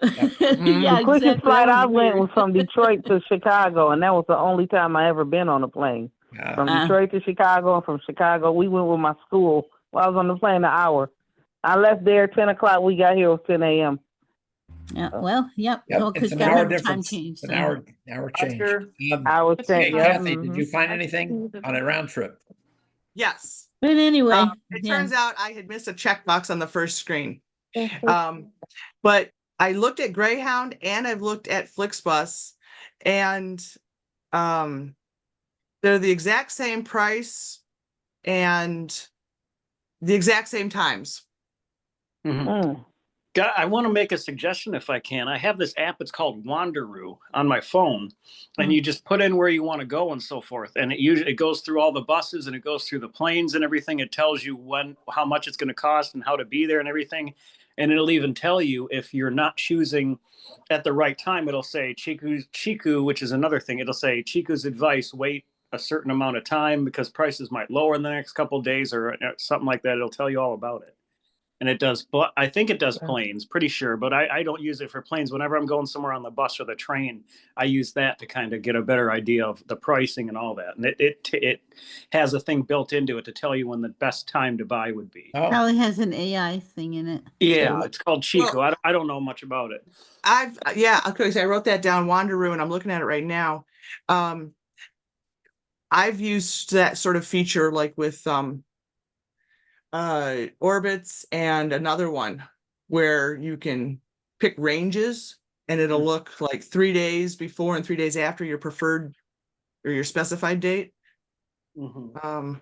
Yeah, The quickest exactly. flight That I was went weird. was from Detroit to Chicago, and that was the only time I ever been on a plane. From Detroit to Chicago, and from Chicago, we went with my school. Well, I was on the plane an hour. I left there 10 o'clock. We got here at 10 a.m. Yeah, well, yep. Yep, Well, it's because an gotta hour have the time difference. change. An So. hour change. I was Okay, saying, yep. Kathy, did you find anything on a round trip? yes. But anyway, It turns out I had missed a checkbox on the first screen. But I looked at Greyhound and I've looked at Flixbus, and they're the exact same price and the exact same times. Mhm. I want to make a suggestion if I can. I have this app. It's called Wanderoo on my phone, and you just put in where you want to go and so forth. And it goes through all the buses and it goes through the planes and everything. It tells you how much it's going to cost and how to be there and everything. And it'll even tell you if you're not choosing at the right time. It'll say Chiku, which is another thing. It'll say Chiku's advice: wait a certain amount of time because prices might lower in the next couple of days or something like that. It'll tell you all about it. And it does, but I think it does planes, pretty sure. But I don't use it for planes. Whenever I'm going somewhere on the bus or the train, I use that to kind of get a better idea of the pricing and all that. And it has a thing built into it to tell you when the best time to buy would be. Oh, Probably has an AI thing in it. Yeah, it's called Chico. I don't know much about it. Okay, so I wrote that down, Wanderoo, and I'm looking at it right now. I've used that sort of feature like with Orbits and another one where you can pick ranges and it'll look like 3 days before and 3 days after your preferred or your specified date. Looking.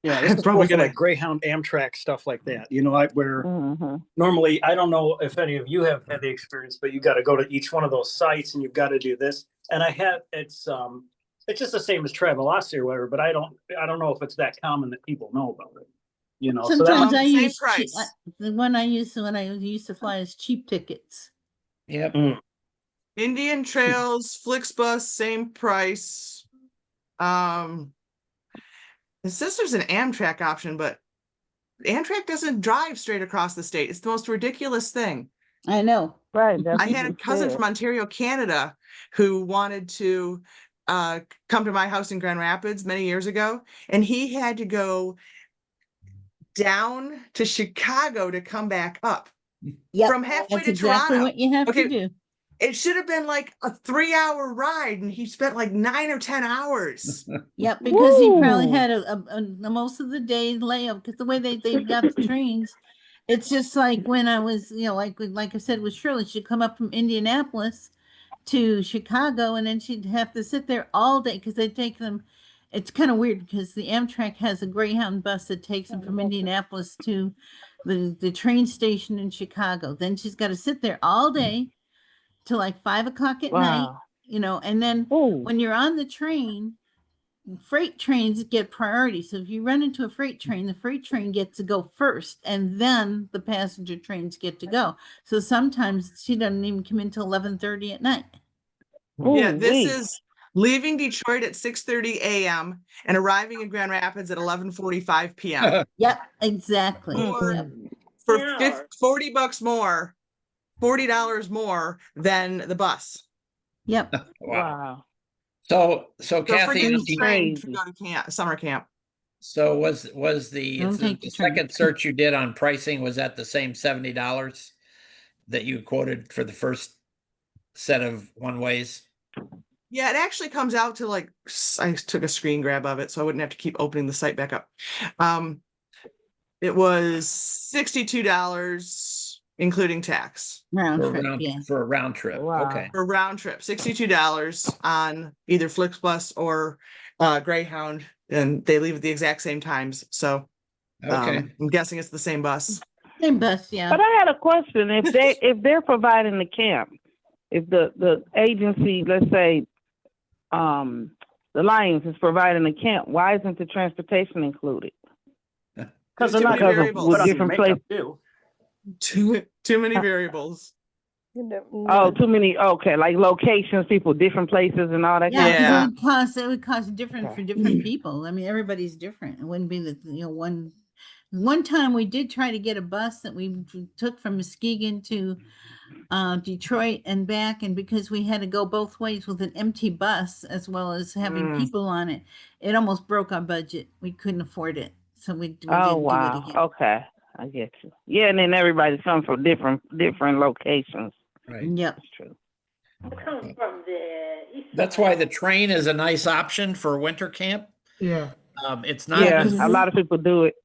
Yeah, this is probably like Greyhound, Amtrak, stuff like that. You know, where normally, I don't know if any of you have had the experience, but you got to go to each one of those sites and you've got to do this. And it's just the same as Travelocity or whatever, but I don't know if it's that common that people know about it. You know, Sometimes so I use the one I used to fly is Cheap Tickets. Yep. Indian Trails, Flixbus, same price. It says there's an Amtrak option, but Amtrak doesn't drive straight across the state. It's the most ridiculous thing. I know. Right. I had a cousin from Ontario, Canada, who wanted to come to my house in Grand Rapids many years ago, and he had to go down to Chicago to come back up. Yep, from halfway that's to exactly Toronto. what you have to do. It should have been like a 3-hour ride, and he spent like 9 or 10 hours. Yep, because he probably had a most of the day layout. Because the way they've got the trains, it's just like when I was, like I said with Shirley, she'd come up from Indianapolis to Chicago, and then she'd have to sit there all day because they take them. It's kind of weird because the Amtrak has a Greyhound bus that takes them from Indianapolis to the train station in Chicago. Then she's got to sit there all day till like 5 o'clock at night, and then when you're on the train, freight trains get priority. So if you run into a freight train, the freight train gets to go first, and then the passenger trains get to go. So sometimes she doesn't even come in till 11:30 at night. Yeah, this is leaving Detroit at 6:30 a.m. and arriving in Grand Rapids at 11:45 p.m. Yep, exactly. For $40 more, $40 more than the bus. Yep. Wow. So forget Kathy, the train to go to summer camp. so was the second search you did on pricing, was that the same $70 that you quoted for the first set of one ways? Yeah, it actually comes out to like, I took a screen grab of it so I wouldn't have to keep opening the site back up. It was $62 including tax. For a round trip. Wow. Okay. For round trip, $62 on either Flixbus or Greyhound, and they leave at the exact same times. So I'm guessing it's the same bus. Same bus, yeah. But I had a question. If they're providing the camp, if the agency, let's say, the Lions is providing the camp, why isn't the transportation included? Because they're not with different places. Too many variables. Oh, too many. Okay, like locations, people, different places, and all that. Yeah, it would cost different for different people. I mean, everybody's different. It wouldn't be that one time we did try to get a bus that we took from Muskegon to Detroit and back, and because we had to go both ways with an empty bus as well as having people on it, it almost broke our budget. We couldn't afford it, so we didn't do it again. Okay, I get you. Yeah, and then everybody comes from different locations. Right. Yep. That's true. I come from the east That's why the train is a nice option for winter camp. Yeah. It's not. Yeah, a lot of people do it.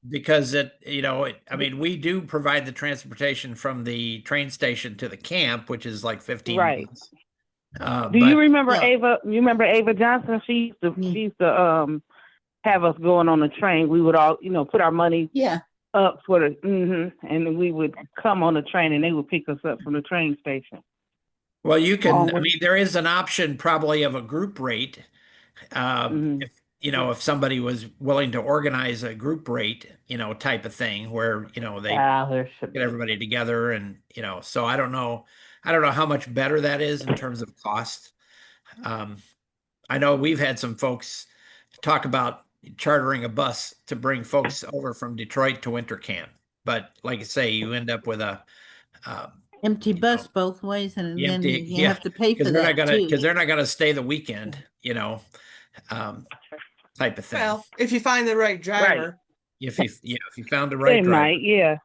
Because we do provide the transportation from the train station to the camp, which is like 15 minutes. Do you remember Ava? You remember Ava Johnson? She used to have us going on the train. We would all, put our money up for the, and we would come on the train and they would pick us up from the train station. Well, you can, I Always. mean, there is an option probably of a group rate. If, you know, if somebody was willing to organize a group rate, you know, type of thing where, you know, they There should get be. everybody together and, you know, so I don't know how much better that is in terms of cost. I know we've had some folks talk about chartering a bus to bring folks over from Detroit to winter camp. But like I say, you end up with a Empty you bus know, both ways, and then empty, you have to pay for because they're not that gonna too. stay the weekend, you know, type of thing. Well, if you find the right driver. If you found the right They driver. might, yeah.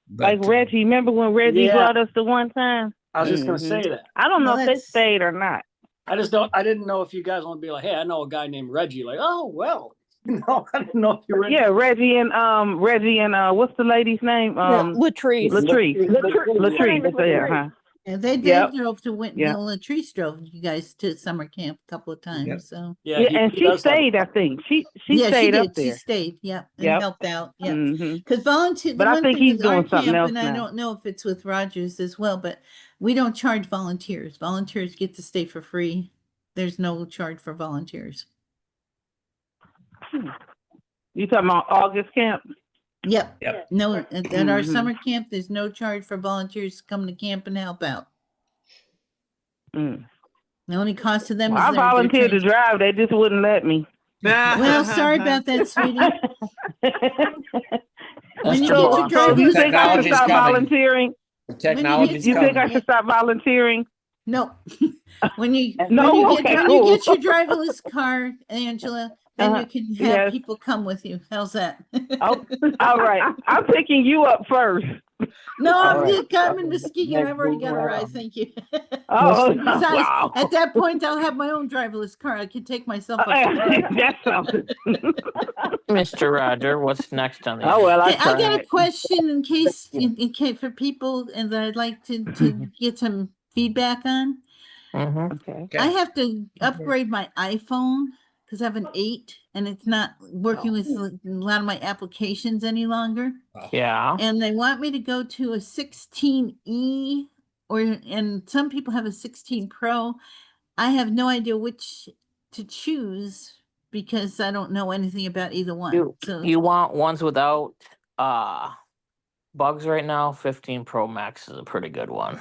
But, Like Reggie, remember when Reggie Yeah. brought us the one time? I was just gonna say that. I don't know Well, if they that's- stayed or not. I didn't know if you guys want to be like, hey, I know a guy named Reggie. Like, oh well, no, I didn't know if you were. Yeah, Reggie and what's the lady's name? Latrice. Latrice. Yeah, huh? And they Yep. drove to Winton. Yep. Latrice drove you guys to summer camp a couple of times. Yep. So Yeah, Yeah, he and she does have a- stayed. I think she yeah, stayed she up did. She there. stayed. Yeah, and Yep. helped out. Yeah, Mm-hmm. because volunteer. The But I one think thing he's is our doing something camp, else and I now. don't know if it's with Rogers as well, but we don't charge volunteers. Volunteers get to stay for free. There's no charge for volunteers. You talking about August camp? Yep. Yep. No, at our Mhm. summer camp, there's no charge for volunteers to come to camp and help out. Mm. The only cost to them Well, is I their volunteered to training. drive. They just wouldn't let me. Well, sorry about that, sweetie. When you So- get your So you driver's think I should Technology's stop coming. volunteering? Technology's You think I coming. should stop volunteering? No. when you No? when you Okay, get cool. your driverless car, Angela, then you can have Yes. people come with you. How's that? Oh, all right. I'm picking you up first. No, I'm All right. just coming, Muskegon. I've already got a ride. Thank you. Oh, Besides, wow. at that point, I'll have my own driverless car. I can take myself up. That's something. Mr. Roger, what's next on the Oh, well, I Okay, I got a tried. question in case for people and that I'd like to get some feedback on. Mm-hmm. Okay. I have to upgrade my iPhone because I have an 8 and it's not working with a lot of my applications any longer. Yeah. And they want me to go to a 16E and some people have a 16 Pro. I have no idea which to choose because I don't know anything about either one. You want ones without bugs right now? 15 Pro Max is a pretty good one.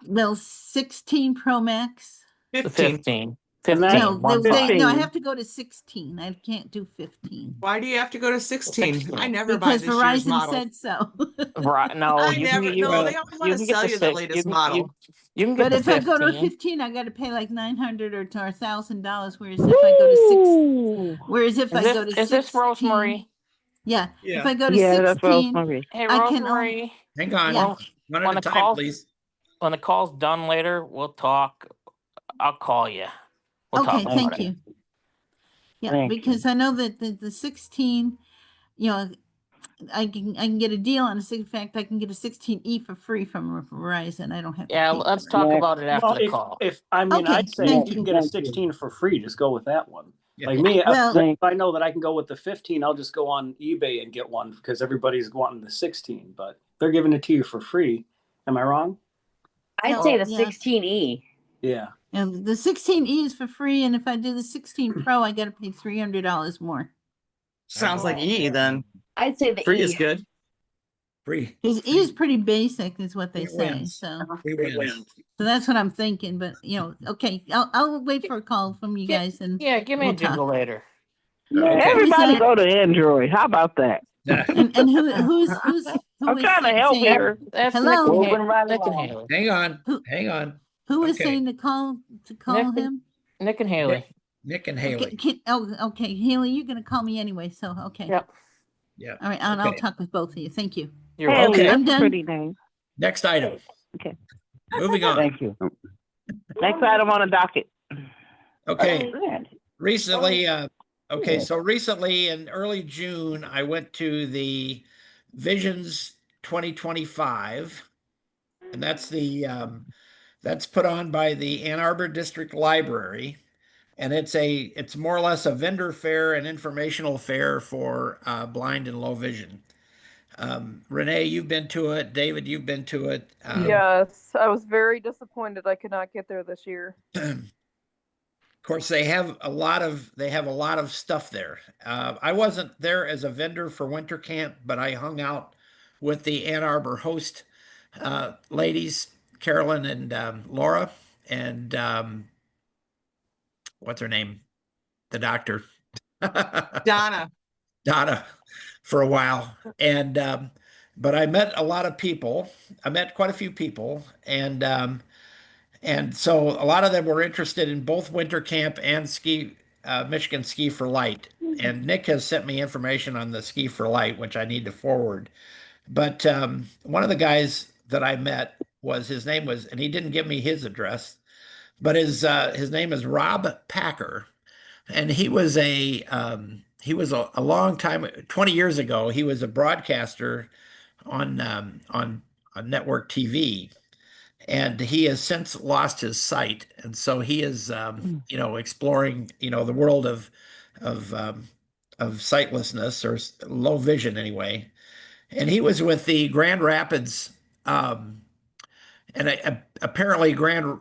Well, 16 Pro Max. 15. No, one no, I five. have to go to 16. I can't do 15. Why do you have to go to 16? 16. I never buy Because this year's Verizon model. said so. Right? No, I you never. can get No, they always want to sell you the latest model. You can get But the if I 15. go to 15, I got to pay like $900 or $1,000. Whereas if I go to 6, whereas if I go to 16, is this Rosemary? Yeah. Yeah. If I go to Yeah, that's 16, Rosemary. Hey, I can Rosemary. Hang on. Yeah. One When at a the time, call- please. When the call's done later, we'll talk. I'll call you. We'll okay, talk thank about it. you. Yeah, Thank because I know that the 16, you know, I can get a deal on in fact I can get a 16E for free from Verizon. I don't have to Yeah, pay let's for talk Yeah. about it after Well, the call. if I mean, Okay, I'd say thank if you you. can get a Thank you. 16 for free, just go with that one. Yeah. Like me, Well- if I know that I can go with the 15, I'll just go on eBay and get one because everybody's wanting the 16. But they're giving it to you for free. Am I wrong? I'd No, say the yeah. 16E. Yeah. And the 16E is for free, and if I do the 16 Pro, I got to pay $300 more. Sounds like E then. I'd say the Free E. is good. Free. His E is pretty basic, is what they It say. wins. So Free wins. that's what I'm thinking. But you know, okay, I'll wait for a call from you guys and Yeah, give me we'll a jingle talk. later. Okay. Everybody that? go to Android. How about that? And who I'm is trying to help saying, here. That's Hello? Nick, Moving right Nick and along. Haley. Hang on. Who- Hang on. who is Okay. saying to call Nick- him? Nick and Haley. Nick and Okay, Haley. okay, Haley, you're gonna call me anyway. So okay, Yep. Yeah. all right, and I'll Okay. talk with both of you. Thank you. You're Haley, welcome. Okay. that's I'm a done. pretty name. Next item. Okay. Moving on. Thank you. Next item on the docket. Okay. Oh, Recently, so recently in early June, I went to the Visions 2025, and that's the that's put on by the Ann Arbor District Library, and it's more or less a vendor fair and informational fair for blind and low vision. Renee, you've been to it. David, you've been to it. Yes, I was very disappointed I could not get there this year. Of course, they have a lot of stuff there. I wasn't there as a vendor for winter camp, but I hung out with the Ann Arbor host ladies, Carolyn and Laura, and what's her name? The doctor. Donna. Donna for a while. And but I met a lot of people. I met quite a few people, and so a lot of them were interested in both winter camp and ski Michigan Ski for Light. And Nick has sent me information on the Ski for Light, which I need to forward. But one of the guys that I met was his name was, and he didn't give me his address, but his name is Rob Packer, and he was a long time, 20 years ago. He was a broadcaster on network TV, and he has since lost his sight, and so he is exploring the world of sightlessness or low vision anyway. And he was with the Grand Rapids. Apparently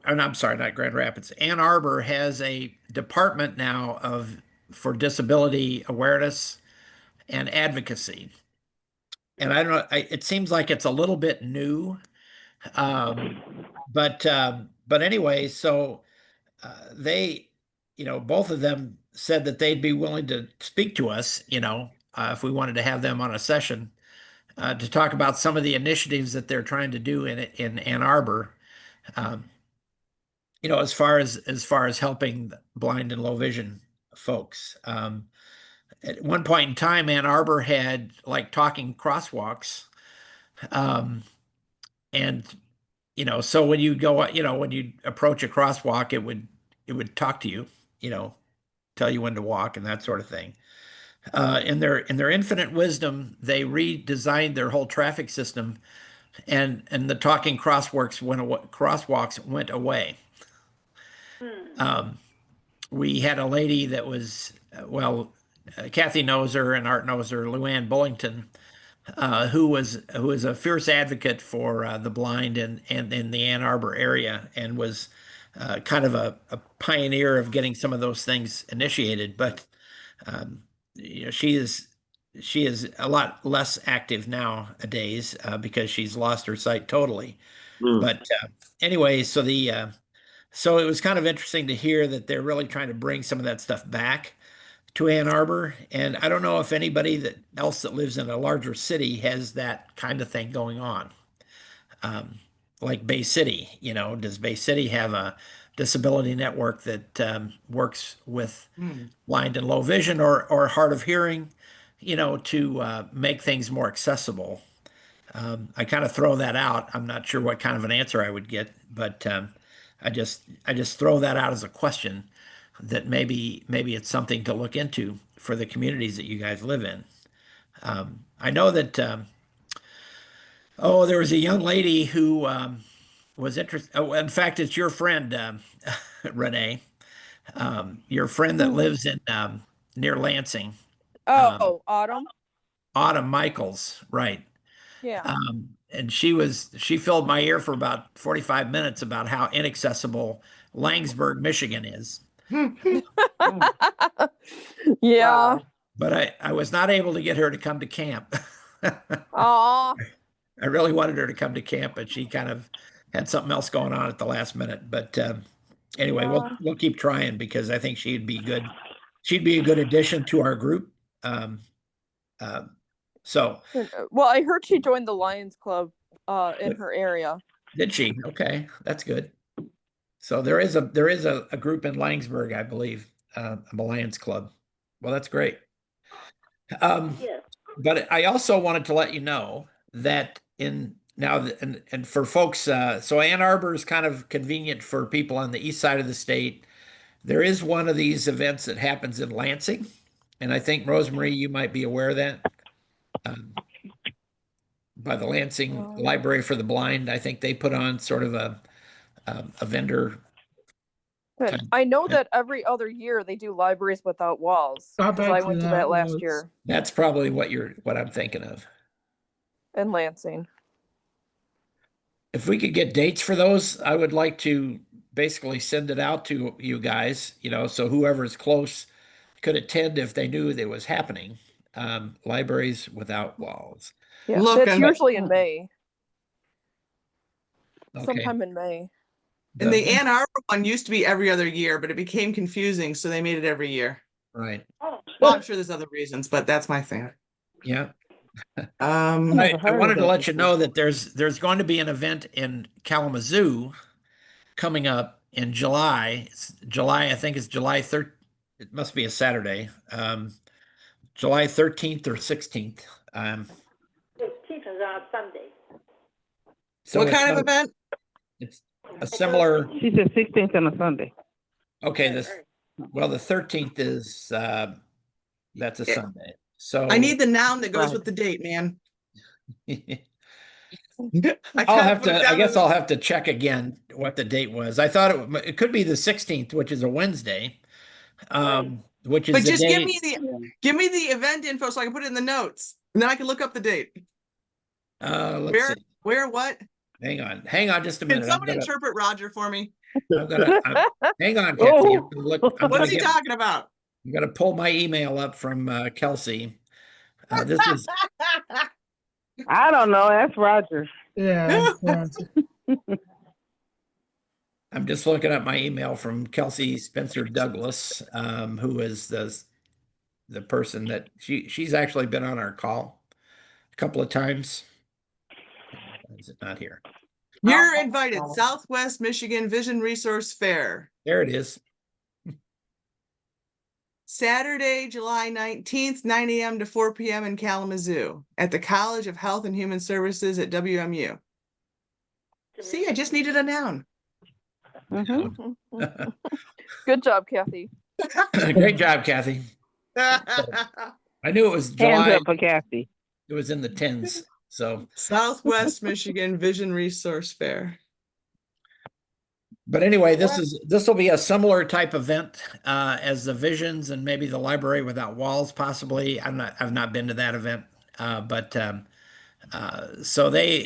I'm sorry, not Grand Rapids. Ann Arbor has a department now for disability awareness and advocacy. And I don't know, it seems like it's a little bit new. But anyway, so they, both of them said that they'd be willing to speak to us, if we wanted to have them on a session to talk about some of the initiatives that they're trying to do in Ann Arbor. Um, as far as helping blind and low vision folks. At one point in time, Ann Arbor had like talking crosswalks, um, and so when you go, when you approach a crosswalk, it would talk to you, tell you when to walk and that sort of thing. In their infinite wisdom, they redesigned their whole traffic system, and the talking crosswalks went away. We had a lady that was, Kathy knows her and Art knows her, Luann Bullington, who was a fierce advocate for the blind and in the Ann Arbor area, and was kind of a pioneer of getting some of those things initiated. But um, she is a lot less active nowadays because she's lost her sight totally. But anyway, so it was kind of interesting to hear that they're really trying to bring some of that stuff back to Ann Arbor. And I don't know if anybody else that lives in a larger city has that kind of thing going on. Like Bay City, does Bay City have a disability network that works with blind and low vision or hard of hearing, to make things more accessible? I kind of throw that out. I'm not sure what kind of an answer I would get, but I just throw that out as a question that maybe it's something to look into for the communities that you guys live in. I know that there was a young lady who was interested. Oh, in fact, it's your friend Renee, your friend that lives in near Lansing. Autumn. Autumn Michaels, right? Yeah. And she filled my ear for about 45 minutes about how inaccessible Langsburg, Michigan is. Yeah. But I was not able to get her to come to camp. Aw. I really wanted her to come to camp, but she kind of had something else going on at the last minute. But anyway, we'll keep trying because I think she'd be good. She'd be a good addition to our group. So, well, I heard she joined the Lions Club in her area. Did she? Okay, that's good. So there is a group in Langsburg, I believe, a Lions Club. Well, that's great. Yes. But I also wanted to let you know that and for folks, so Ann Arbor is kind of convenient for people on the east side of the state. There is one of these events that happens in Lansing, and I think Rosemary, you might be aware of that. By the Lansing Library for the Blind, I think they put on sort of a vendor Good. I know that every other year they do libraries without walls. I 'Cause bet I you went to that that last was- year That's probably what I'm thinking of. in Lansing. If we could get dates for those, I would like to basically send it out to you guys, so whoever's close could attend if they knew that it was happening. Libraries without walls. Yeah, Look, that's I'm- usually in May. Okay. Sometime in May. And the Ann Arbor one used to be every other year, but it became confusing, so they made it every year. Right. Oh, Well, I'm sure there's other reasons, but that's my thing. Yeah. Um, I wanted to let you know that there's going to be an event in Kalamazoo coming up in July. It's July, I think it's July 3rd. It must be a Saturday. July 13th or 16th. 15th is on Sunday. So what it's kind of not- event? It's a similar. She said 16th on a Sunday. Okay, the 13th is that's a Yeah. Sunday. So I need the noun that goes Right. with the date, man. I guess I'll have to check again what the date was. I thought it could be the 16th, which is a Wednesday. Which is But the just date. give me the event info so I can put it in the notes, and then I can look up the date. Let's see. Where, what? Hang on just a Can minute. somebody interpret Roger for me? Hang on, Kathy. Oh. I'm gonna look, I'm What's gonna he talking about? I'm gonna pull my email up from Kelsey. This is I don't know. That's Roger. Yeah. I'm just looking at my email from Kelsey Spencer Douglas, who is the person that she's actually been on our call a couple of times. Why is it not here? You're invited. Southwest Michigan Vision Resource Fair. There it is. Saturday, July 19th, 9 a.m. to 4 p.m. in Kalamazoo at the College of Health and Human Services at WMU. See, I just needed a noun. Good job, Kathy. Great job, Kathy. I knew it was Hands July. up for Kathy. It was in the tens. So Southwest Michigan Vision Resource Fair. But anyway, this will be a similar type event as the Visions and maybe the Library Without Walls, possibly. I've not been to that event, so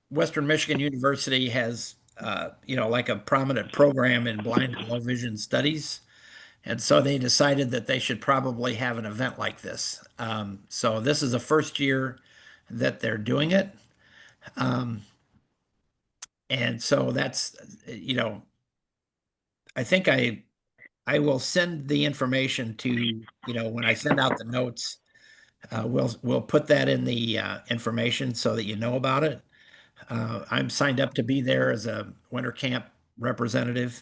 Western Michigan University has like a prominent program in blind and low vision studies, and so they decided that they should probably have an event like this. So this is the first year that they're doing it. And so that's, I think I will send the information to, when I send out the notes, we'll put that in the information so that you know about it. I'm signed up to be there as a winter camp representative.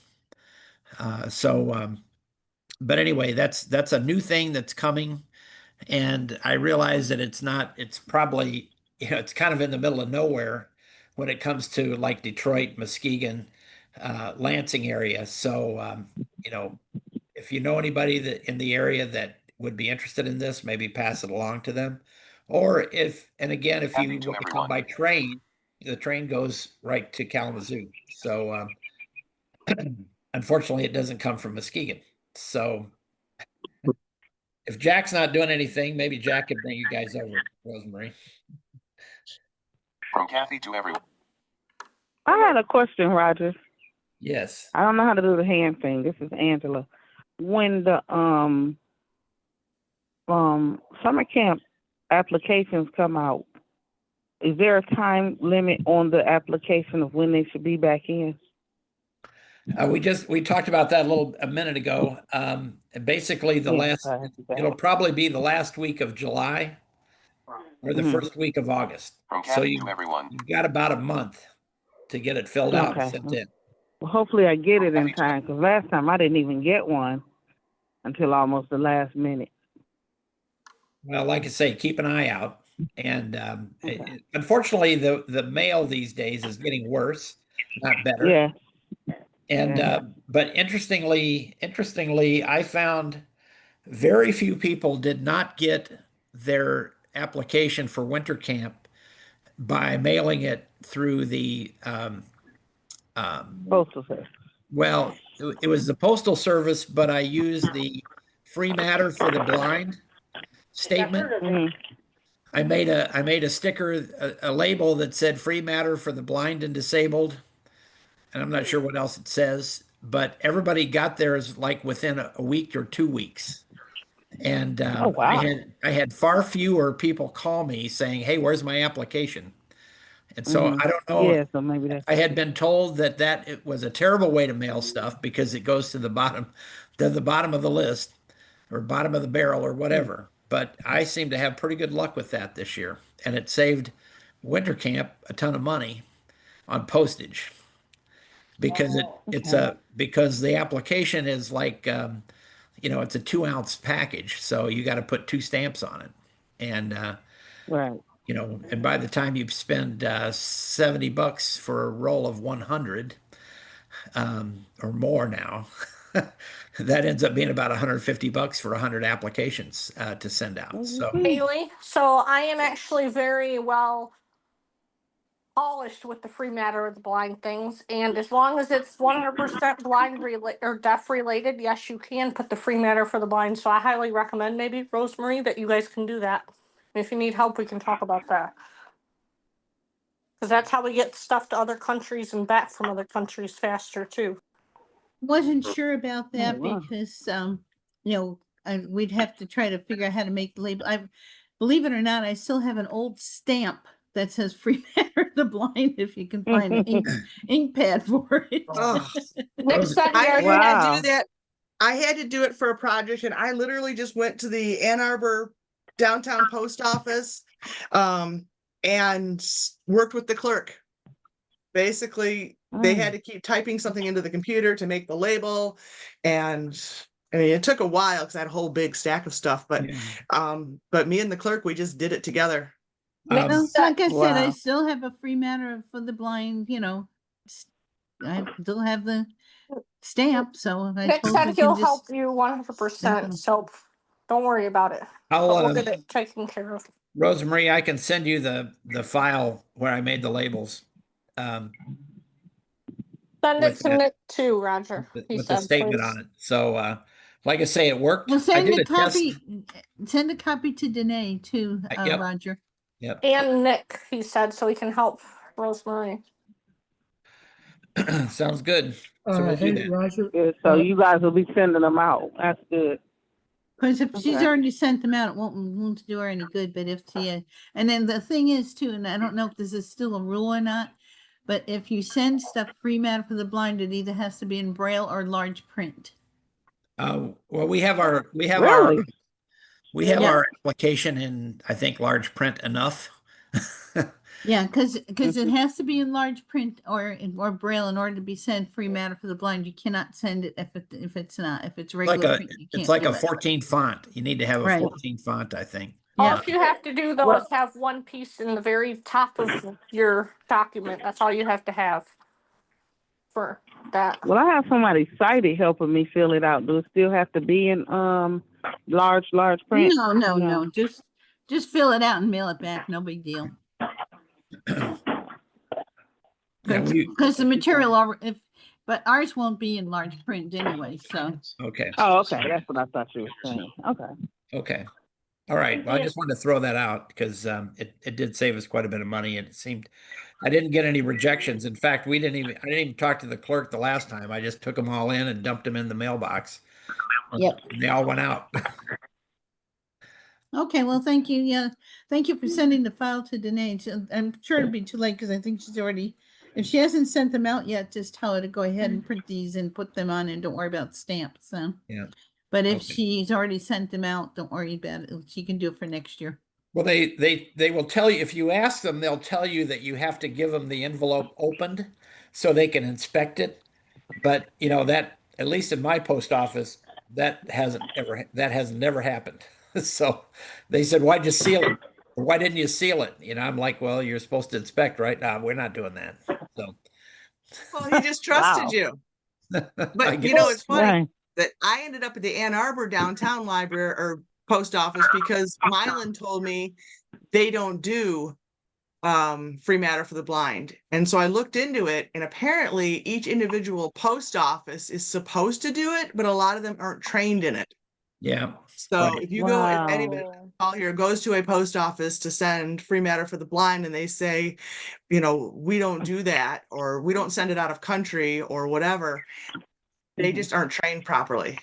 But anyway, that's a new thing that's coming. And I realize that it's probably, it's kind of in the middle of nowhere when it comes to like Detroit, Muskegon, Lansing area. So, if you know anybody that in the area that would be interested in this, maybe pass it along to them. Or if you want to come by train, the train goes right to Kalamazoo. So, unfortunately, it doesn't come from Muskegon. So, if Jack's not doing anything, maybe Jack could bring you guys over, Rosemary. From Kathy to everyone. I had a question, Roger. Yes. I don't know how to do the hand thing. This is Angela. When the summer camp applications come out, is there a time limit on the application of when they should be back in? We talked about that a minute ago. Basically, it'll probably be the last week of July or the first week of August. From So Kathy to everyone. you've got about a month to get it filled out and sent in. Well, hopefully I get it in time, because last time I didn't even get one until almost the last minute. Well, like I say, keep an eye out. And unfortunately, the mail these days is getting worse, not better. Yeah. And but interestingly, I found very few people did not get their application for winter camp by mailing it through the Postal service. Well, it was the Postal Service, but I used the free matter for the blind I've heard statement. of it. Mhm. I made a sticker, a label that said free matter for the blind and disabled. And I'm not sure what else it says, but everybody got theirs like within a week or 2 weeks. And Oh, wow. I had far fewer people call me saying, "Hey, where's my application?" And so Mhm. I don't know. Yeah, so maybe that's. I had been told that it was a terrible way to mail stuff because it goes to the bottom of the list or bottom of the barrel or whatever. But I seem to have pretty good luck with that this year, and it saved winter camp a ton of money on postage because Okay. because the application is like it's a 2 ounce package, so you got to put two stamps on it, and Right. and by the time you spend $70 for a roll of 100 or more now, that ends up being about $150 for 100 applications to send out. So, Mhm. Haley. So I am actually very well polished with the free matter of the blind things, and as long as it's 100% blind or deaf related, yes, you can put the free matter for the blind. So I highly recommend maybe Rosemary that you guys can do that. If you need help, we can talk about that. Because that's how we get stuff to other countries and back from other countries faster too. Wasn't sure about Oh, that wow. because we'd have to try to figure out how to make the label. I believe it or not, I still have an old stamp that says free matter of the blind if you can find an ink pad for it. Oh, Nick said he I already had had to Wow. do that. I had to do it for a project, and I literally just went to the Ann Arbor downtown post office, and worked with the clerk. Basically, they had to keep typing something into the computer to make the label, and I mean, it took a while because I had a whole big stack of stuff. But me and the clerk, we just did it together. Nick Well, said, like I said, I Wow. still have a free matter for the blind, I still have the stamp, so I Nick suppose said we can he'll just help you stamp 100%. it. So don't worry about it. I'll But we'll get it taken care of. Rosemary, I can send you the file where I made the labels Send it with to that Nick too, Roger. He with the said, statement on please. it. So, like I say, it worked. Well, I send did a a test. copy. Send a copy to Danae too, Yep, Roger. yep. And Nick, he said, so he can help Rosemary. Sounds good. So we'll do Hey, that. Roger. Good. So you guys will be sending them out. That's good. Because if she's Okay. already sent them out, it won't do her any good. But if she, and then the thing is too, and I don't know if this is still a rule or not, but if you send stuff free matter for the blind, it either has to be in Braille or large print. Well, we have Really? Yeah. our application in, I think, large print enough. Yeah, because it has to be in large print or Braille in order to be sent free matter for the blind. You cannot send it if it's not. If it's regular print, you It's can't like do a it. 14 font. You need to have a Right. 14 font, I think. All Yeah. you have to do though is have one piece in the very top of your document. That's all you have to have for that. Well, I have somebody sighted helping me fill it out. Do it still have to be in large print? No. Just fill it out and mail it back. No big deal. Yeah, Because the material, but ours won't be in large print anyway. So okay. Oh, okay. That's what I thought you were saying. Okay. Okay. All right. Well, I just wanted to throw that out because it did save us quite a bit of money, and it seemed I didn't get any rejections. In fact, I didn't even talk to the clerk the last time. I just took them all in and dumped them in the mailbox. Yep. And they all went out. okay, well, thank you. Yeah, thank you for sending the file to Danae. I'm sure it'll be too late because I think she's already. If she hasn't sent them out yet, just tell her to go ahead and print these and put them on, and don't worry about stamps. So. Yeah. But if Okay. she's already sent them out, don't worry about it. She can do it for next year. Well, they will tell you if you ask them, they'll tell you that you have to give them the envelope opened so they can inspect it. But that at least in my post office, that has never happened. So they said, "Why'd you seal it? Or why didn't you seal it?" I'm like, "Well, you're supposed to inspect, right? Now we're not doing that." So Well, he just trusted Wow. you. I But guess. it's funny Right. that I ended up at the Ann Arbor downtown library or post office because Mylan told me they don't do free matter for the blind. And so I looked into it, and apparently each individual post office is supposed to do it, but a lot of them aren't trained in it. Yeah. So Right. if you go, if Wow. anybody all here goes to a post office to send free matter for the blind and they say, you know, we don't do that, or we don't send it out of country or whatever, they just aren't trained properly.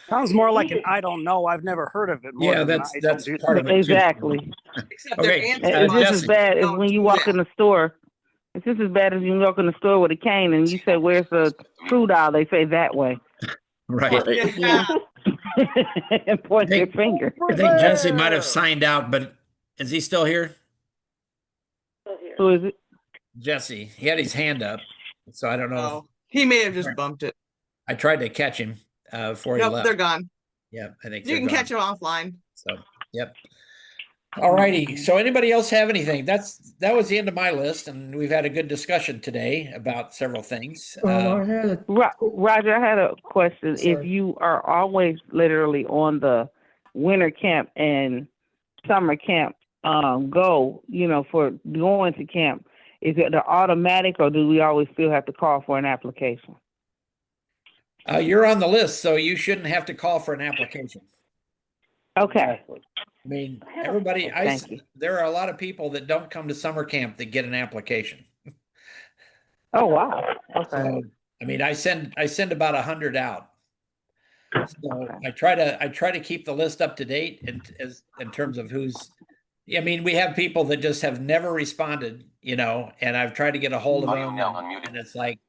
Sounds more like an I don't know. I've never heard of it. More Yeah, than that's I don't that's do part of it too. Exactly. Except their Okay, answer It's was, just as Jesse. bad as "Don't when you do walk that." in the store. It's just as bad as you walk in the store with a cane and you say, "Where's the true dial?" They say that way. Right. Yeah. And point their Think- finger. I think Jesse might have signed out, but is he still here? Who is it? Jesse, he had his hand up, so I don't know. Oh, he may have just bumped it. I tried to catch him before he Nope, left. they're gone. Yeah, I think You they're can gone. catch them offline. So, yep. All righty. So, anybody else have anything? That was the end of my list, and we've had a good discussion today about several things. I had a Roger, I had a question. If Sorry. you are always literally on the winter camp and summer camp go, for going to camp, is it the automatic or do we always still have to call for an application? You're on the list, so you shouldn't have to call for an application. Okay. I mean, everybody, Thank you. there are a lot of people that don't come to summer camp that get an application. Oh, wow. Okay. So, I mean, I send about 100 out. So Okay. I try to keep the list up to date in terms of who's. I mean, we have people that just have never responded, and I've tried to get a hold of them, and it's like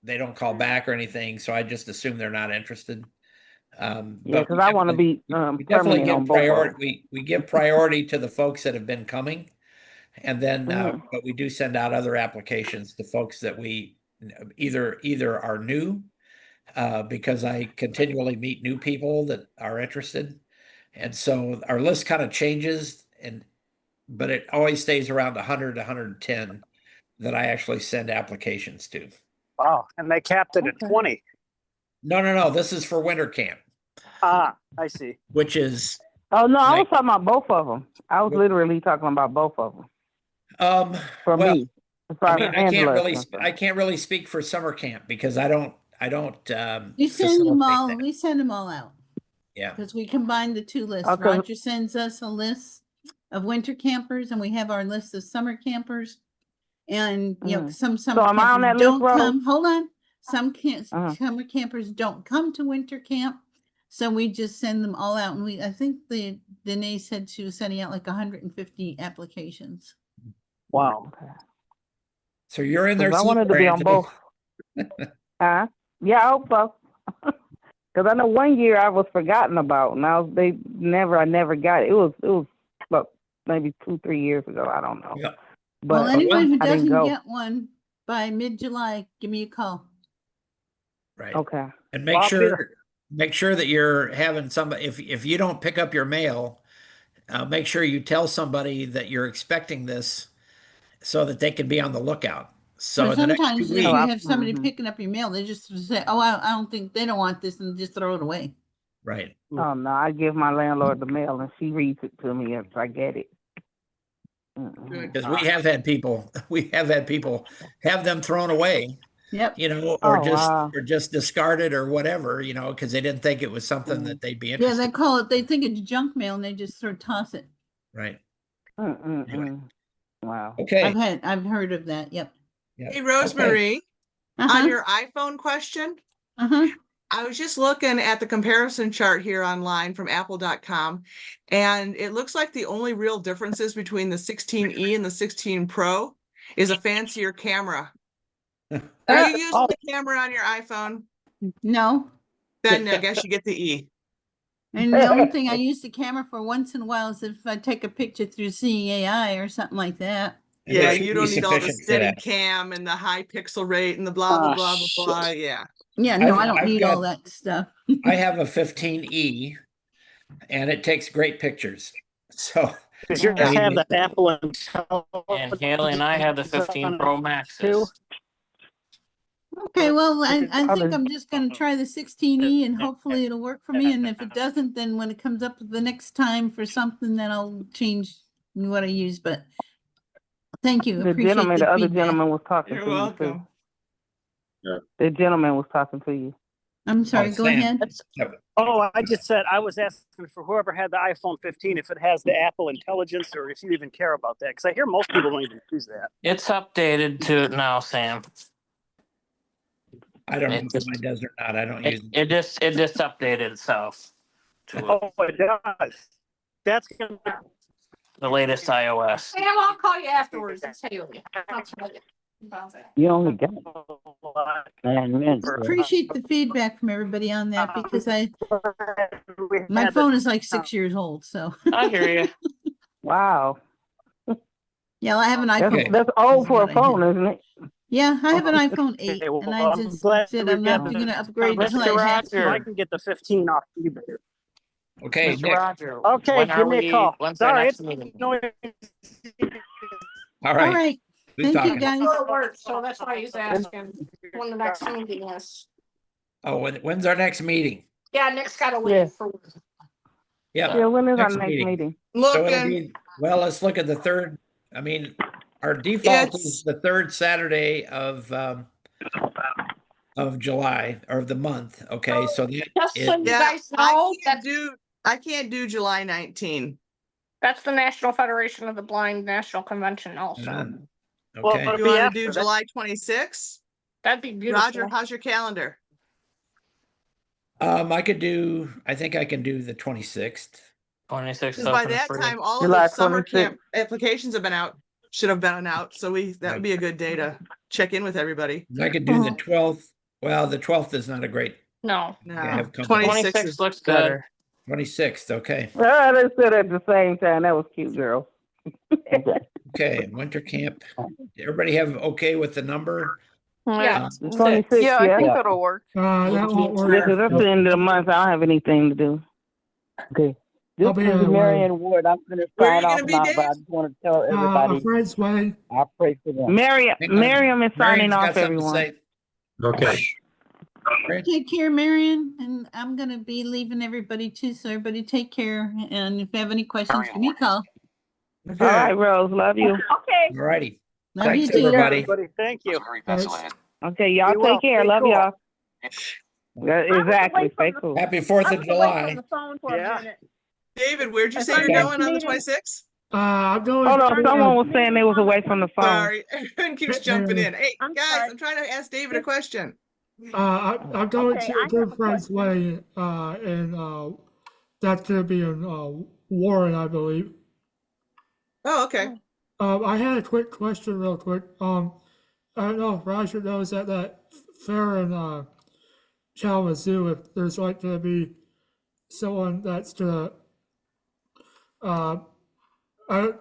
they don't call back or anything. So I just assume they're not interested. Yeah, But because I want to be we definitely permanent give on both of them. priority. We give priority to the folks that have been coming, and then Mhm. but we do send out other applications to folks that we either are new, because I continually meet new people that are interested, and so our list kind of changes, but it always stays around 100 to 110 that I actually send applications to. Wow. And they capped it at 20. No. This is for winter camp, Ah, I see. which is Oh, no, I was like, talking about both of them. I was literally talking about both of them. For well, me. As I far mean, as Angela is concerned. I can't really speak for summer camp because I don't We send them facilitate all. that. We send them all out Yeah. because we combine the two lists. Okay. Roger sends us a list of winter campers, and we have our list of summer campers. And some summer am I on that campers list, don't Rose? come. Hold on, some Uh-huh. summer campers don't come to winter camp, so we just send them all out. And I think Denise said she was sending out like 150 applications. Wow. Okay. So you're in there. I wanted to be on both. Yeah, I hope so. Because I know one year I was forgotten about, and I never got it. It was about maybe 2-3 years ago. I don't know. Yeah. Well, But anybody who I didn't doesn't go. get one by mid-July, give me a call. Right. Okay. And Well, make sure that you're having somebody, if you don't pick up your mail, make sure you tell somebody that you're expecting this so that they can be on the lookout. So But in the next 2 sometimes if weeks, you have somebody picking up your mail, they just say, "Oh, I don't think they don't want this," and just throw it away. right. Oh, no, I give my landlord the mail, and she reads it to me if I get it. Because we have had people have them thrown away, Yep. or just discarded or whatever, because they didn't think it was something that they'd be Yeah, interested they call it. They think it's junk mail, and they just sort of toss it. Right. Anyway. Wow. Okay. I've heard of that. Yep. Yeah. Hey, Rosemary, Uh-huh. on your iPhone question, Uh-huh. I was just looking at the comparison chart here online from apple.com, and it looks like the only real differences between the 16E and the 16 Pro is a fancier camera. Are you using the camera on your iPhone? No. Then I guess you get the E. And the only thing I use the camera for once in a while is if I take a picture through seeing AI or something like that. And Yeah, that should you be don't need all the sufficient for steady that. cam and the high pixel rate and the blah, blah, blah, blah, blah. Yeah. Yeah, no, I don't I've need all got- that stuff. I have a 15E and it takes great pictures. So Does yours I mean, have the Apple And Haley and I have the 15 Pro Maxes. Okay, well, I think Other- I'm just going to try the 16E and hopefully it'll work for me. And if it doesn't, then when it comes up the next time for something, then I'll change what I use. But Thank you. The Appreciate gentleman, the the other feedback. gentleman was talking You're to you too. welcome. The gentleman was talking to you. I'm sorry, go Sam. ahead. Yep. Oh, I just said I was asking for whoever had the iPhone 15 if it has the Apple Intelligence or if you even care about that, because I hear most people don't even use that. It's updated to it now, Sam. I don't know It if just mine does or not. I don't it, use it. it just updated itself to it, Oh, it does. That's gonna the latest iOS. Sam, I'll call you afterwards and tell you. I'll tell you about that. You only got 9 minutes. Appreciate the feedback from everybody on that because my phone is like 6 years old. So I hear you. Wow. yeah, I have an iPhone. That's old for a phone, isn't it? Yeah, I have an iPhone 8, Okay, well, and I I'm just glad said we I'm get not the- going to upgrade until Mr. I have Roger. I to. can get the 15 off eBay. Okay, Mr. Nick. Roger. Okay, when give are me a call. When's our Sorry, next it's meeting? noisy. All All right. right. Who's Thank you, talking? guys. Go to work, so that's why he's asking when the next meeting is. Oh, when's our next meeting? Yeah, Nick's got to leave Yeah. for work. Yeah. Yeah, when is our next next meeting? So it'll Looking, be, well, let's look at the third. I mean, our default is it's, the third Saturday of July or of the month. Okay, so that Just so you is, yeah, guys know, I can't do July 19. that's the National Federation of the Blind National Convention also. okay. You want to do July 26? That'd be beautiful. Roger, how's your calendar? I think I can do the 26th. 26th. Because by that time, all of July the summer 26th. camp applications have been out, should have been out. So that would be a good day to check in with everybody. I could do the 12th. Well, the 12th is not a great. No. No, I have company. 26 is looks better. 26th. Okay. They said at the same time. That was cute, girl. Okay. Winter camp. Everybody have okay with the number? Yeah. 26, Yeah, I yeah. think that'll work. That won't work. Yeah, 'cause that's the end of the month. I don't have anything to do. Okay. I'll This be is away. Marion Ward. I'm going to Where are sign you off gonna be, now, Dave? but I just want to tell A everybody friend's wedding. I pray for them. Miriam is signing Marion's got off, something to everyone. say. Okay. Take care, Marion. And I'm going to be leaving everybody too. So everybody take care. And if you have any questions, give me a call. All right, Rose. Love you. Okay. All righty. Love Thanks, you too. everybody. Thank you. Okay, y'all Be well. take care. Be Love cool. y'all. Yeah, exactly. Stay cool. Happy 4th I of was away from July. the phone for a minute. David, where'd you If say our you're next going on the meeting- 26th? I'm going. Hold on. Someone was saying they was away from the phone. Sorry, everyone keeps jumping in. Hey, I'm guys, sorry. I'm trying to ask David a question. I'm going Okay, to I a have good a friend's question. wedding, and that's gonna be in Warren, I believe. Oh, okay. I had a quick question, real quick. I don't know if Roger knows that fair in Kalamazoo, if there's like gonna be someone that's gonna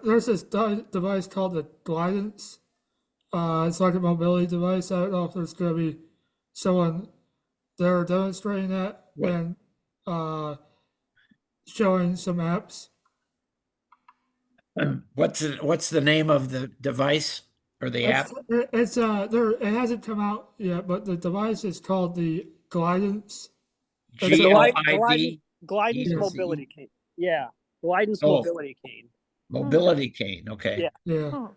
there's this device called the Glidance. It's like a mobility device. I don't know if there's gonna be someone there demonstrating that What? and showing some apps. What's the name of the device or the app? It's there. It hasn't come out yet, but the device is called the Glidance. It's a- GLID? Glidance Yes. mobility cane. Yeah. Glidance Oh. mobility cane. Mobility cane. Okay. Yeah. Yeah.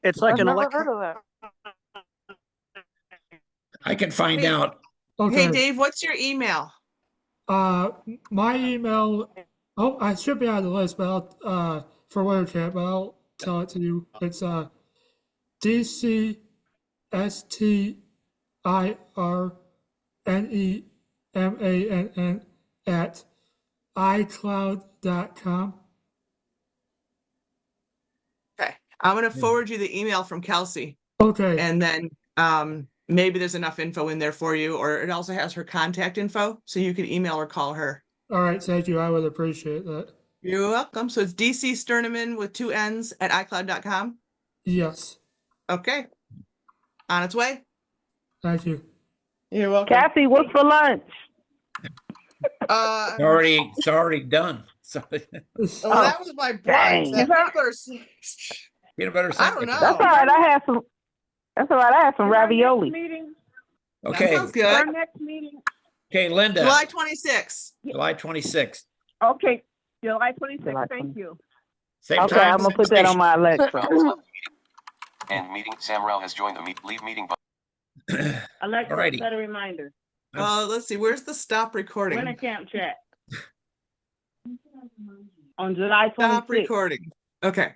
It's like I've an never electric. heard of that. I can find Hey. out. Okay. Hey, Dave, what's your email? My email. Oh, I should be on the list, but I'll for Winter Camp, but I'll tell it to you. It's DCSTIRNEMANN at iCloud.com. Okay, I'm gonna forward you the email from Kelsey, Okay. and then maybe there's enough info in there for you, or it also has her contact info, so you can email or call her. All right. Thank you. I would appreciate that. You're welcome. So it's DC Sterneman with 2 N's at iCloud.com. Yes. Okay, on its way. Thank you. You're welcome. Kathy, what's for lunch? It's already done. So Oh, that was my brunch. dang. That peanut butter I don't sandwich. know. That's all right. I had some. That's all right. I had some ravioli. Meeting. That Okay. sounds good. Our next meeting. Okay, Linda. July 26th. July 26th. Okay, July 26th. July Thank you. Same Okay, time. I'm gonna put that on my Alexa. End meeting. Samuel has joined the leave meeting button. Alexa, Alrighty. set a reminder. Let's see. Where's the stop recording? Winter camp chat. On July 26th. Stop recording. Okay.